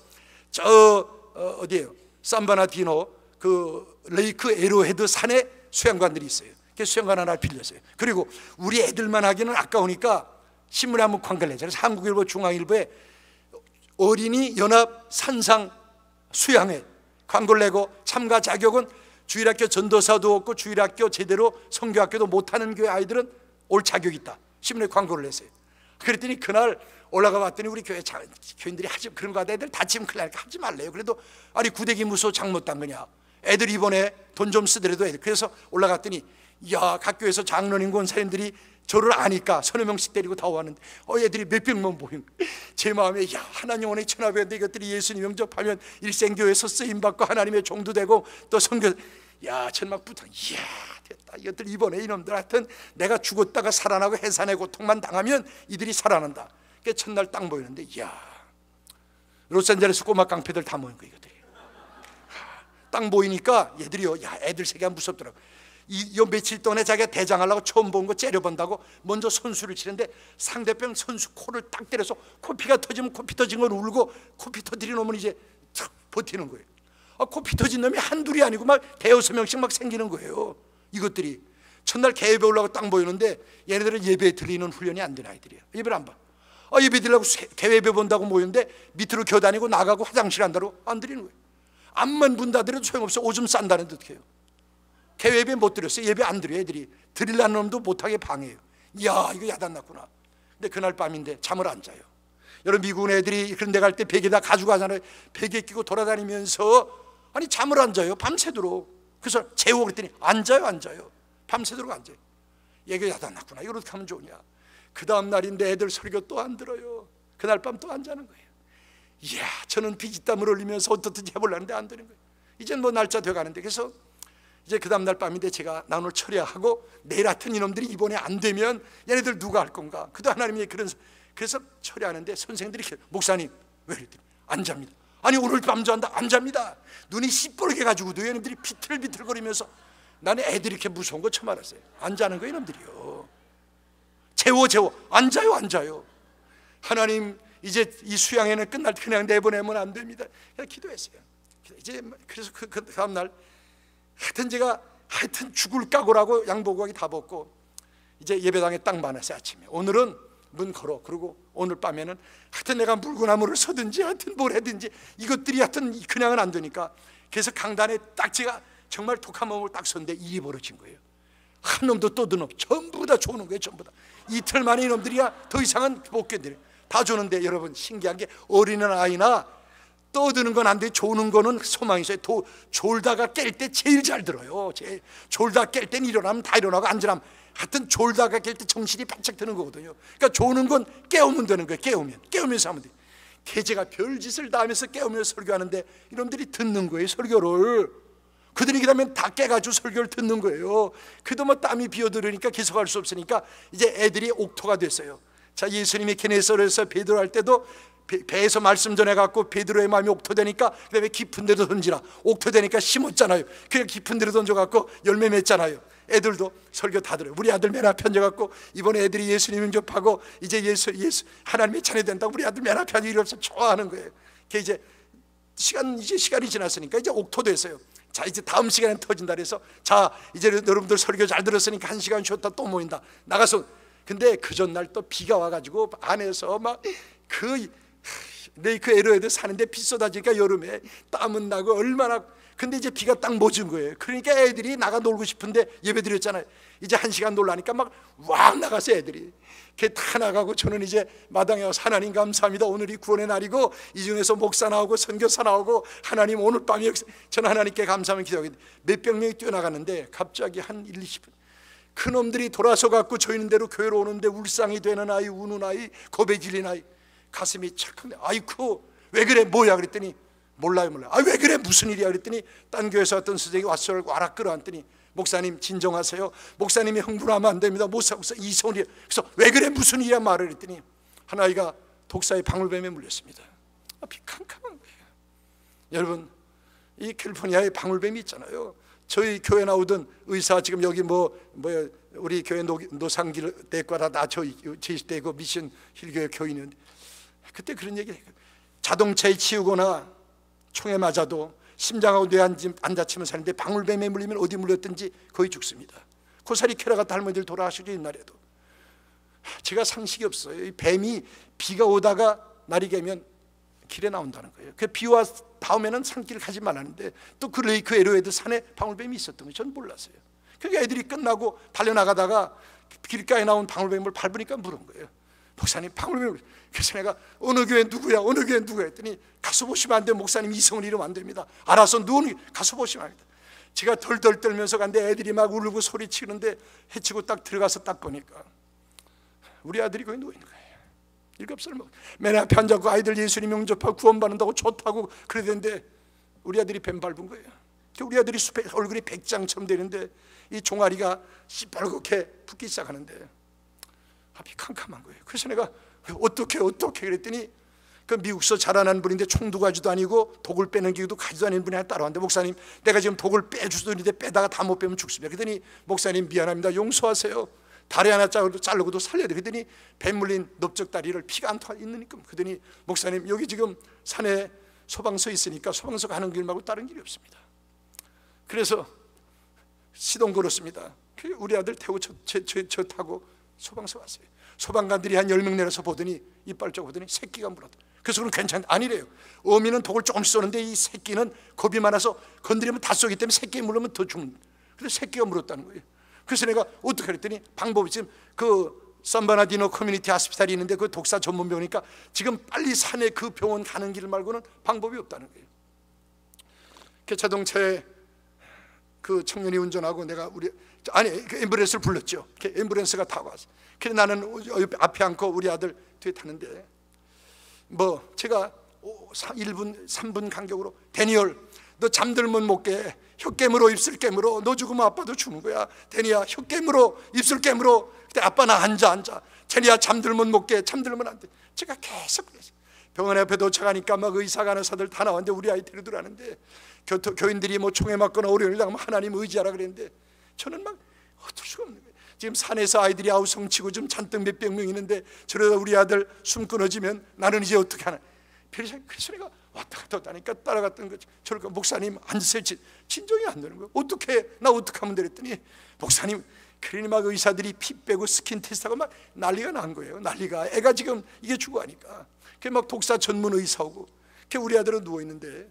어디에요? 산바나디노 그 레이크 에로헤드 산에 수양관들이 있어요. 그래서 수양관 하나 빌렸어요. 그리고 우리 애들만 하기는 아까우니까 신문에 한번 광고를 내자. 그래서 한국일보, 중앙일보에 어린이 연합 산상 수양회 광고를 내고 참가 자격은 주일학교 전도사도 없고 주일학교 제대로 성교학교도 못하는 교회 아이들은 올 자격이 있다. 신문에 광고를 냈어요. 그랬더니 그날 올라가 봤더니 우리 교인들이 하지 그런 거 하다 애들 다치면 큰일 나니까 하지 말래요. 그래도 아니 구대기 무소 잘못 딴 거냐. 애들 이번에 돈 좀 쓰더라도 애들. 그래서 올라갔더니 야, 각 교회에서 장로님 권사님들이 저를 아니까 서너 명씩 데리고 다 왔는데 애들이 몇 명만 보인 제 마음에 야, 하나님 원의 천하배인데 이것들이 예수님 영접하면 일생교회에서 쓰임받고 하나님의 종도 되고 또 선교 야, 천막 부탁. 이야, 됐다, 이것들 이번에 이놈들 하여튼 내가 죽었다가 살아나고 해산의 고통만 당하면 이들이 살아난다. 그 첫날 딱 모이는데, 이야, 로스앤젤레스 꼬마 깡패들 다 모인 거예요. 이것들이 딱 모이니까 얘들이요, 야, 애들 세계가 무섭더라고. 요 며칠 동안에 자기가 대장하려고 처음 본 거 째려본다고 먼저 선수를 치는데 상대편 선수 코를 딱 때려서 코피가 터지면 코피 터진 건 울고 코피 터뜨린 놈은 이제 탁 버티는 거예요. 코피 터진 놈이 한둘이 아니고 막 대여섯 명씩 막 생기는 거예요. 이것들이 첫날 개회에 오려고 딱 모이는데 얘네들은 예배에 들리는 훈련이 안 되는 아이들이에요. 예배를 안 봐. 예배 드리려고 개회배 본다고 모였는데 밑으로 겨다니고 나가고 화장실 한다고 안 드리는 거예요. 앞만 문 닫으려도 소용없어. 오줌 싼다는 듯해요. 개회배 못 드렸어요. 예배 안 드려요. 애들이 드리려는 놈도 못하게 방해해요. 이야, 이거 야단났구나. 근데 그날 밤인데 잠을 안 자요. 여러분, 미국 애들이 그런 데 갈 때 베개다 가져가잖아요. 베개 끼고 돌아다니면서 아니 잠을 안 자요. 밤새도록. 그래서 재워 그랬더니 안 자요. 밤새도록 안 자요. 얘가 야단났구나. 이거 어떻게 하면 좋으냐. 그 다음 날인데 애들 설교 또 안 들어요. 그날 밤 또 안 자는 거예요. 이야, 저는 피지땀을 흘리면서 어떻든지 해보려는데 안 되는 거예요. 이젠 뭐 날짜 돼가는데, 그래서 이제 그 다음 날 밤인데 제가 나 오늘 처리하고 내일 하여튼 이놈들이 이번에 안 되면 얘네들 누가 할 건가. 그도 하나님이 그래서 처리하는데 선생들이 목사님 왜 이랬더니 안 잡니다. 아니 오늘 밤도 한다. 안 잡니다. 눈이 시뻘게 가지고도 얘네들이 비틀비틀거리면서, 나는 애들이 이렇게 무서운 거 처음 알았어요. 안 자는 거예요 이놈들이요. 재워 안 자요. 하나님, 이제 이 수양회는 끝날 때 그냥 내보내면 안 됩니다. 그냥 기도했어요. 이제 그래서 그 다음 날 하여튼 제가 죽을 각오라고 양복하기 다 벗고 이제 예배당에 딱 많았어요. 아침에 오늘은 문 걸어. 그리고 오늘 밤에는 하여튼 내가 물구나무를 서든지 하여튼 뭘 하든지 이것들이 하여튼 그냥은 안 되니까, 그래서 강단에 딱 제가 정말 독한 몸을 딱 섰는데 일이 벌어진 거예요. 한 놈도 떠든 놈 전부 다 조는 거예요. 전부 다 이틀 만에 이놈들이야 더 이상은 못 견디네. 다 조는데 여러분, 신기한 게 어린아이나 떠드는 건 안 돼. 조는 거는 소망이 있어요. 졸다가 깰 때 제일 잘 들어요. 졸다가 깰 때는 일어나면 다 일어나고 앉으라면 하여튼 졸다가 깰 때 정신이 바짝 드는 거거든요. 그러니까 조는 건 깨우면 되는 거예요. 깨우면서 하면 돼요. 제가 별짓을 다 하면서 깨우면서 설교하는데 이놈들이 듣는 거예요. 설교를 그들이 그러면 다 깨가지고 설교를 듣는 거예요. 그도 뭐 땀이 비어들으니까 계속할 수 없으니까 이제 애들이 옥토가 됐어요. 자, 예수님이 게네사렛에서 베드로 할 때도 배에서 말씀 전해갖고 베드로의 마음이 옥토되니까 그 다음에 깊은 데로 던지라. 옥토되니까 심었잖아요. 그냥 깊은 데로 던져갖고 열매 맺잖아요. 애들도 설교 다 들어요. 우리 아들 맨 앞에 앉아갖고 이번에 애들이 예수님 영접하고 이제 예수 하나님의 자녀 된다고 우리 아들 맨 앞에 앉아 이러면서 좋아하는 거예요. 그게 이제 시간이 지났으니까 이제 옥토됐어요. 자, 이제 다음 시간에 터진다 그래서, 자, 이제 여러분들 설교 잘 들었으니까 1시간 쉬었다 또 모인다. 나가서. 근데 그 전날 또 비가 와가지고 안에서 막 레이크 에로에드 사는데 비 쏟아지니까 여름에 땀은 나고 얼마나. 근데 이제 비가 딱 멎은 거예요. 그러니까 애들이 나가 놀고 싶은데 예배 드렸잖아요. 이제 1시간 놀라니까 막 왁 나가서 애들이 걔 다 나가고, 저는 이제 마당에 와서 하나님 감사합니다. 오늘이 구원의 날이고 이 중에서 목사 나오고 선교사 나오고 하나님 오늘 밤에 저는 하나님께 감사하며 기도하겠는데 몇백 명이 뛰어나갔는데 갑자기 한 1, 20분 그놈들이 돌아서 갖고 저희는 대로 교회로 오는데 울상이 되는 아이, 우는 아이, 겁에 질린 아이, 가슴이 착한데, 아이쿠 왜 그래 뭐야 그랬더니 몰라요. 왜 그래 무슨 일이야 그랬더니 딴 교회에서 어떤 선생님이 와서 와락 끌어안더니 목사님 진정하세요. 목사님이 흥분하면 안 됩니다. 목사 이성이야. 그래서 왜 그래 무슨 일이야 말을 했더니 한 아이가 독사의 방울뱀에 물렸습니다. 비 캄캄한 거예요. 여러분, 이 캘리포니아에 방울뱀이 있잖아요. 저희 교회 나오던 의사, 지금 여기 우리 교회 노상길 대과다 나 제시대고 미션 힐교회 교인인데 그때 그런 얘기를 해요. 자동차에 치우거나 총에 맞아도 심장하고 뇌 안 다치면 사는데 방울뱀에 물리면 어디 물렸든지 거의 죽습니다. 고사리 캐러 갔다 할머니들 돌아가시죠. 옛날에도 제가 상식이 없어요. 이 뱀이 비가 오다가 날이 개면 길에 나온다는 거예요. 그 비와 다음에는 산길 가지 말라는데 또 그 레이크 에로에드 산에 방울뱀이 있었던 거예요. 전 몰랐어요. 그러니까 애들이 끝나고 달려나가다가 길가에 나온 방울뱀을 밟으니까 물은 거예요. 목사님 방울뱀을. 그래서 내가 어느 교회 누구야 했더니 가서 보시면 안 돼요. 목사님 이성을 잃으면 안 됩니다. 알아서 가서 보시면 안 됩니다. 제가 덜덜 떨면서 갔는데 애들이 막 울고 소리치는데 해치고 딱 들어가서 딱 보니까 우리 아들이 거기 누워있는 거예요. 7살 먹. 맨 앞에 앉아서 아이들 예수님 영접하고 구원받는다고 좋다고 그러던데 우리 아들이 뱀 밟은 거예요. 우리 아들이 얼굴이 백장처럼 되는데 이 종아리가 시뻘겋게 붓기 시작하는데 앞이 캄캄한 거예요. 그래서 내가 어떻게 그랬더니 그 미국서 자라난 분인데 총도 가지도 아니고 독을 빼는 기구도 가지도 않은 분이 하나 따라왔는데, 목사님 내가 지금 독을 빼주더니 빼다가 다 못 빼면 죽습니다. 그랬더니 목사님 미안합니다, 용서하세요, 다리 하나 자르고도 살려야 돼. 그랬더니 배 물린 넓적 다리를 피가 안 있으니까. 그랬더니 목사님 여기 지금 산에 소방서 있으니까 소방서 가는 길 말고 다른 길이 없습니다. 그래서 시동 걸었습니다. 우리 아들 태우고 저 타고 소방서 갔어요. 소방관들이 한 10명 내려서 보더니 이빨 쪽 보더니 새끼가 물었다. 그래서 그건 괜찮다. 아니래요. 어미는 독을 조금씩 쏘는데 이 새끼는 겁이 많아서 건드리면 다 쏘기 때문에 새끼에 물으면 더 죽는. 그래서 새끼가 물었다는 거예요. 그래서 내가 어떻게 했더니 방법이 지금 그 산바나디노 커뮤니티 하스피탈이 있는데 그 독사 전문 병원이니까 지금 빨리 산에 그 병원 가는 길 말고는 방법이 없다는 거예요. 그 자동차에 그 청년이 운전하고 내가 그 앰뷸런스를 불렀죠. 그 앰뷸런스가 타고 왔어. 그래서 나는 앞에 앉고 우리 아들 뒤에 타는데 제가 1분 3분 간격으로 데니얼 너 잠들면 못 깨, 혀 깨물어 입술 깨물어, 너 죽으면 아빠도 죽는 거야. 데니야 혀 깨물어 입술 깨물어. 그때 아빠 나 앉아. 데니야 잠들면 못 깨, 잠들면 안 돼. 제가 계속 그랬어요. 병원 앞에 도착하니까 막 의사 간호사들 다 나왔는데 우리 아이 데려들어가는데 교인들이 총에 맞거나 어려움을 당하면 하나님 의지하라 그랬는데 저는 막 어쩔 수가 없는 거예요. 지금 산에서 아이들이 아우성치고 좀 잔뜩 몇백 명 있는데 저러다 우리 아들 숨 끊어지면 나는 이제 어떻게 하나. 그래서 내가 왔다 갔다 하니까 따라갔던 거죠. 저러니까 목사님 앉으세요. 진정이 안 되는 거예요. 나 어떻게 하면 되랬더니 목사님 그러니 막 의사들이 피 빼고 스킨 테스트하고 막 난리가 난 거예요. 난리가. 애가 지금 이게 죽어가니까 막 독사 전문 의사 오고 우리 아들은 누워있는데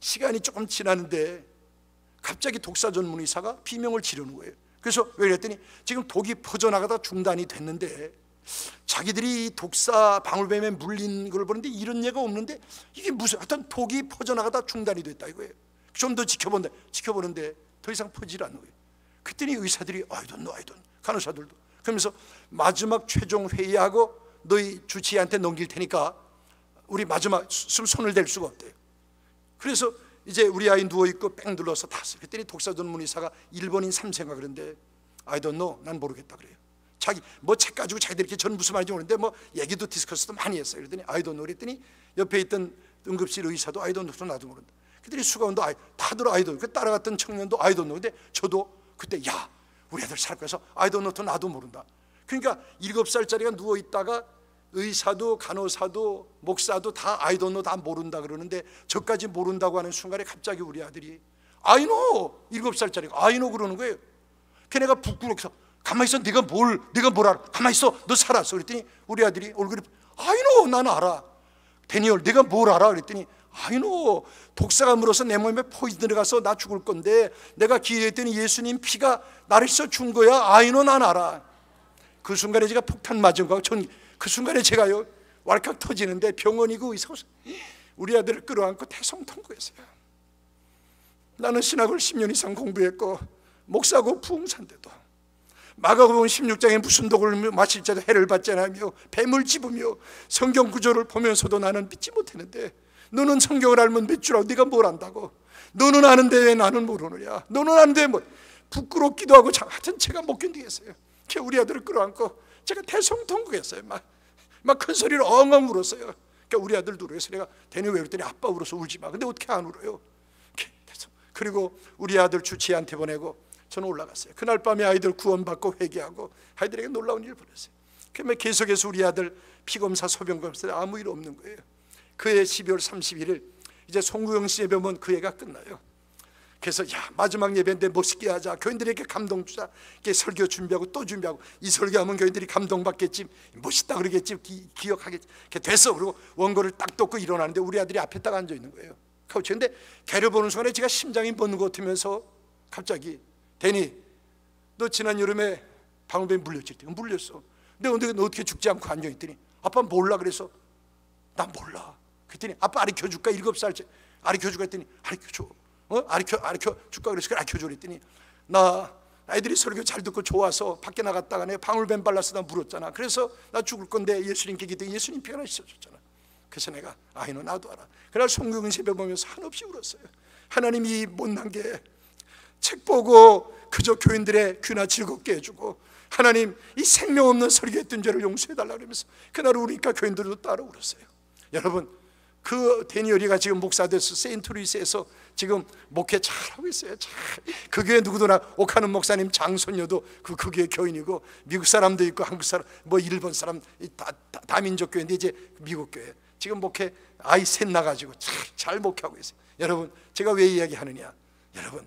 시간이 조금 지났는데 갑자기 독사 전문 의사가 비명을 지르는 거예요. 그래서 왜 그랬더니 지금 독이 퍼져나가다 중단이 됐는데 자기들이 독사 방울뱀에 물린 걸 보는데 이런 예가 없는데 이게 무슨 하여튼 독이 퍼져나가다 중단이 됐다 이거예요. 좀 더 지켜보는데 더 이상 퍼지지 않는 거예요. 그랬더니 의사들이 I don't know 간호사들도 그러면서 마지막 최종 회의하고 너희 주치의한테 넘길 테니까 우리 마지막 손을 댈 수가 없대요. 그래서 이제 우리 아이 누워있고 뺑 눌러서 탔어요. 그랬더니 독사 전문 의사가 일본인 3세가 그런데 I don't know, 난 모르겠다 그래요. 자기 책 가지고 자기들이 이렇게 저는 무슨 말인지 모르는데 얘기도 디스커스도 많이 했어요. 그랬더니 I don't know 그랬더니 옆에 있던 응급실 의사도 I don't know, 나도 모른다. 그랬더니 수가원도 다들 I don't know, 따라갔던 청년도 I don't know. 근데 저도 그때 야 우리 애들 살 거여서 I don't know, 나도 모른다. 그러니까 7살짜리가 누워있다가 의사도 간호사도 목사도 다 I don't know, 다 모른다 그러는데 저까지 모른다고 하는 순간에 갑자기 우리 아들이 I know, 7살짜리가 I know 그러는 거예요. 걔네가 부끄러워서 가만히 있어. 네가 뭘 알아. 가만히 있어. 너 살았어. 그랬더니 우리 아들이 얼굴이 I know, 난 알아. 데니얼 네가 뭘 알아. 그랬더니 I know, 독사가 물어서 내 몸에 포이즌 들어가서 나 죽을 건데 내가 기도했더니 예수님 피가 나를 써 준 거야. I know, 난 알아. 그 순간에 제가 폭탄 맞은 거고 그 순간에 제가요 왈칵 터지는데 병원이고 의사가 우리 아들을 끌어안고 대성통곡했어요. 나는 신학을 10년 이상 공부했고 목사고 부흥사인데도 마가복음 16장에 무슨 독을 마실 자도 해를 받지 않으며 뱀을 집으며 성경 구절을 보면서도 나는 믿지 못했는데 너는 성경을 알면 믿주라고. 네가 뭘 안다고. 너는 아는데 왜 나는 모르느냐. 너는 아는데 부끄럽기도 하고 하여튼 제가 못 견디겠어요. 우리 아들을 끌어안고 제가 대성통곡했어요. 막 큰 소리로 엉엉 울었어요. 그러니까 우리 아들도 울어서 내가 대니 왜 그랬더니 아빠 울어서 울지 마. 근데 어떻게 안 울어요. 그리고 우리 아들 주치의한테 보내고 저는 올라갔어요. 그날 밤에 아이들 구원받고 회개하고 아이들에게 놀라운 일을 보냈어요. 그러면 계속해서 우리 아들 피검사 소변검사 아무 일 없는 거예요. 그해 12월 31일 이제 송구영 씨 예배면 그 예가 끝나요. 그래서 마지막 예배인데 멋있게 하자. 교인들에게 감동 주자. 설교 준비하고 또 준비하고 이 설교하면 교인들이 감동받겠지, 멋있다 그러겠지, 기억하겠지. 됐어. 그리고 원고를 딱 덮고 일어나는데 우리 아들이 앞에 딱 앉아 있는 거예요. 그런데 걔를 보는 순간에 제가 심장이 멎는 것 같으면서 갑자기 데니 너 지난 여름에 방울뱀 물렸지? 물렸어. 근데 너 어떻게 죽지 않고 앉아있더니 아빠 몰라. 그래서 난 몰라. 그랬더니 아빠 가르쳐줄까? 7살째 가르쳐줄까 했더니 가르쳐줘. 가르쳐줄까? 그래서 가르쳐줘 그랬더니 나 아이들이 설교 잘 듣고 좋아서 밖에 나갔다가 내가 방울뱀 발라서 나 물었잖아. 그래서 나 죽을 건데 예수님께 기도해 예수님 피가 나 씻어줬잖아. 그래서 내가 너 나도 알아. 그날 송구영 예배 보면서 한없이 울었어요. 하나님이 못난 게 책 보고 그저 교인들의 귀나 즐겁게 해주고, 하나님 이 생명 없는 설교했던 죄를 용서해달라 그러면서 그날 우니까 교인들도 따라 울었어요. 여러분, 그 데니얼이가 지금 목사 돼서 세인트루이스에서 지금 목회 잘하고 있어요. 그 교회 누구도나 옥하는 목사님 장손녀도 그 교회 교인이고, 미국 사람도 있고 한국 사람 뭐 일본 사람 다민족 교회인데 이제 미국 교회 지금 목회 아이 셋 나가지고 잘 목회하고 있어요. 여러분, 제가 왜 이야기하느냐, 여러분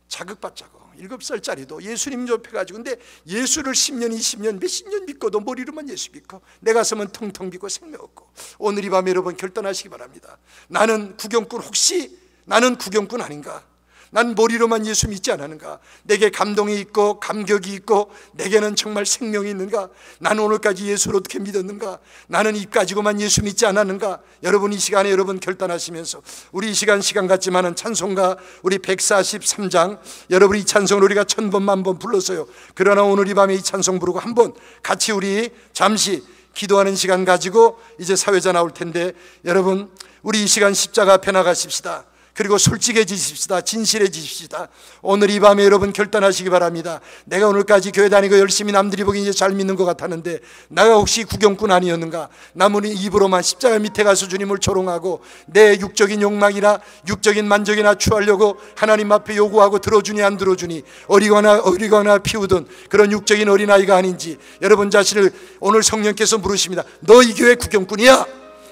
자극받자고 7살짜리도 예수님 접해가지고, 근데 예수를 10년 20년 몇십 년 믿고도 머리로만 예수 믿고 내 가슴은 텅텅 비고 생명 없고, 오늘 이 밤에 여러분 결단하시기 바랍니다. 나는 구경꾼, 혹시 나는 구경꾼 아닌가? 난 머리로만 예수 믿지 않았는가? 내게 감동이 있고 감격이 있고 내게는 정말 생명이 있는가? 나는 오늘까지 예수를 어떻게 믿었는가? 나는 입 가지고만 예수 믿지 않았는가? 여러분, 이 시간에 여러분 결단하시면서, 우리 이 시간 같지만은 찬송가 우리 143장, 여러분 이 찬송을 우리가 1000번 만번 불렀어요. 그러나 오늘 이 밤에 이 찬송 부르고 한번 같이 우리 잠시 기도하는 시간 가지고 이제 사회자 나올 텐데, 여러분 우리 이 시간 십자가 앞에 나가십시다. 그리고 솔직해지십시다. 진실해지십시다. 오늘 이 밤에 여러분 결단하시기 바랍니다. 내가 오늘까지 교회 다니고 열심히 남들이 보기 이제 잘 믿는 것 같았는데 내가 혹시 구경꾼 아니었는가? 남은 입으로만 십자가 밑에 가서 주님을 조롱하고 내 육적인 욕망이나 육적인 만족이나 취하려고 하나님 앞에 요구하고 들어주니 안 들어주니 어리거나 피우던 그런 육적인 어린아이가 아닌지, 여러분 자신을 오늘 성령께서 물으십니다. 너 이 교회 구경꾼이야?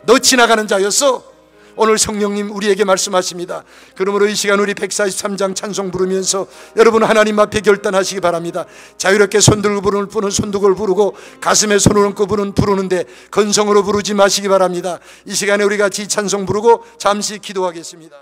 너 지나가는 자였어? 오늘 성령님 우리에게 말씀하십니다. 그러므로 이 시간 우리 143장 찬송 부르면서 여러분 하나님 앞에 결단하시기 바랍니다. 자유롭게 손 들고 부르는 분은 손두고 부르고 가슴에 손을 얹고 부르는데 건성으로 부르지 마시기 바랍니다. 이 시간에 우리 같이 찬송 부르고 잠시 기도하겠습니다.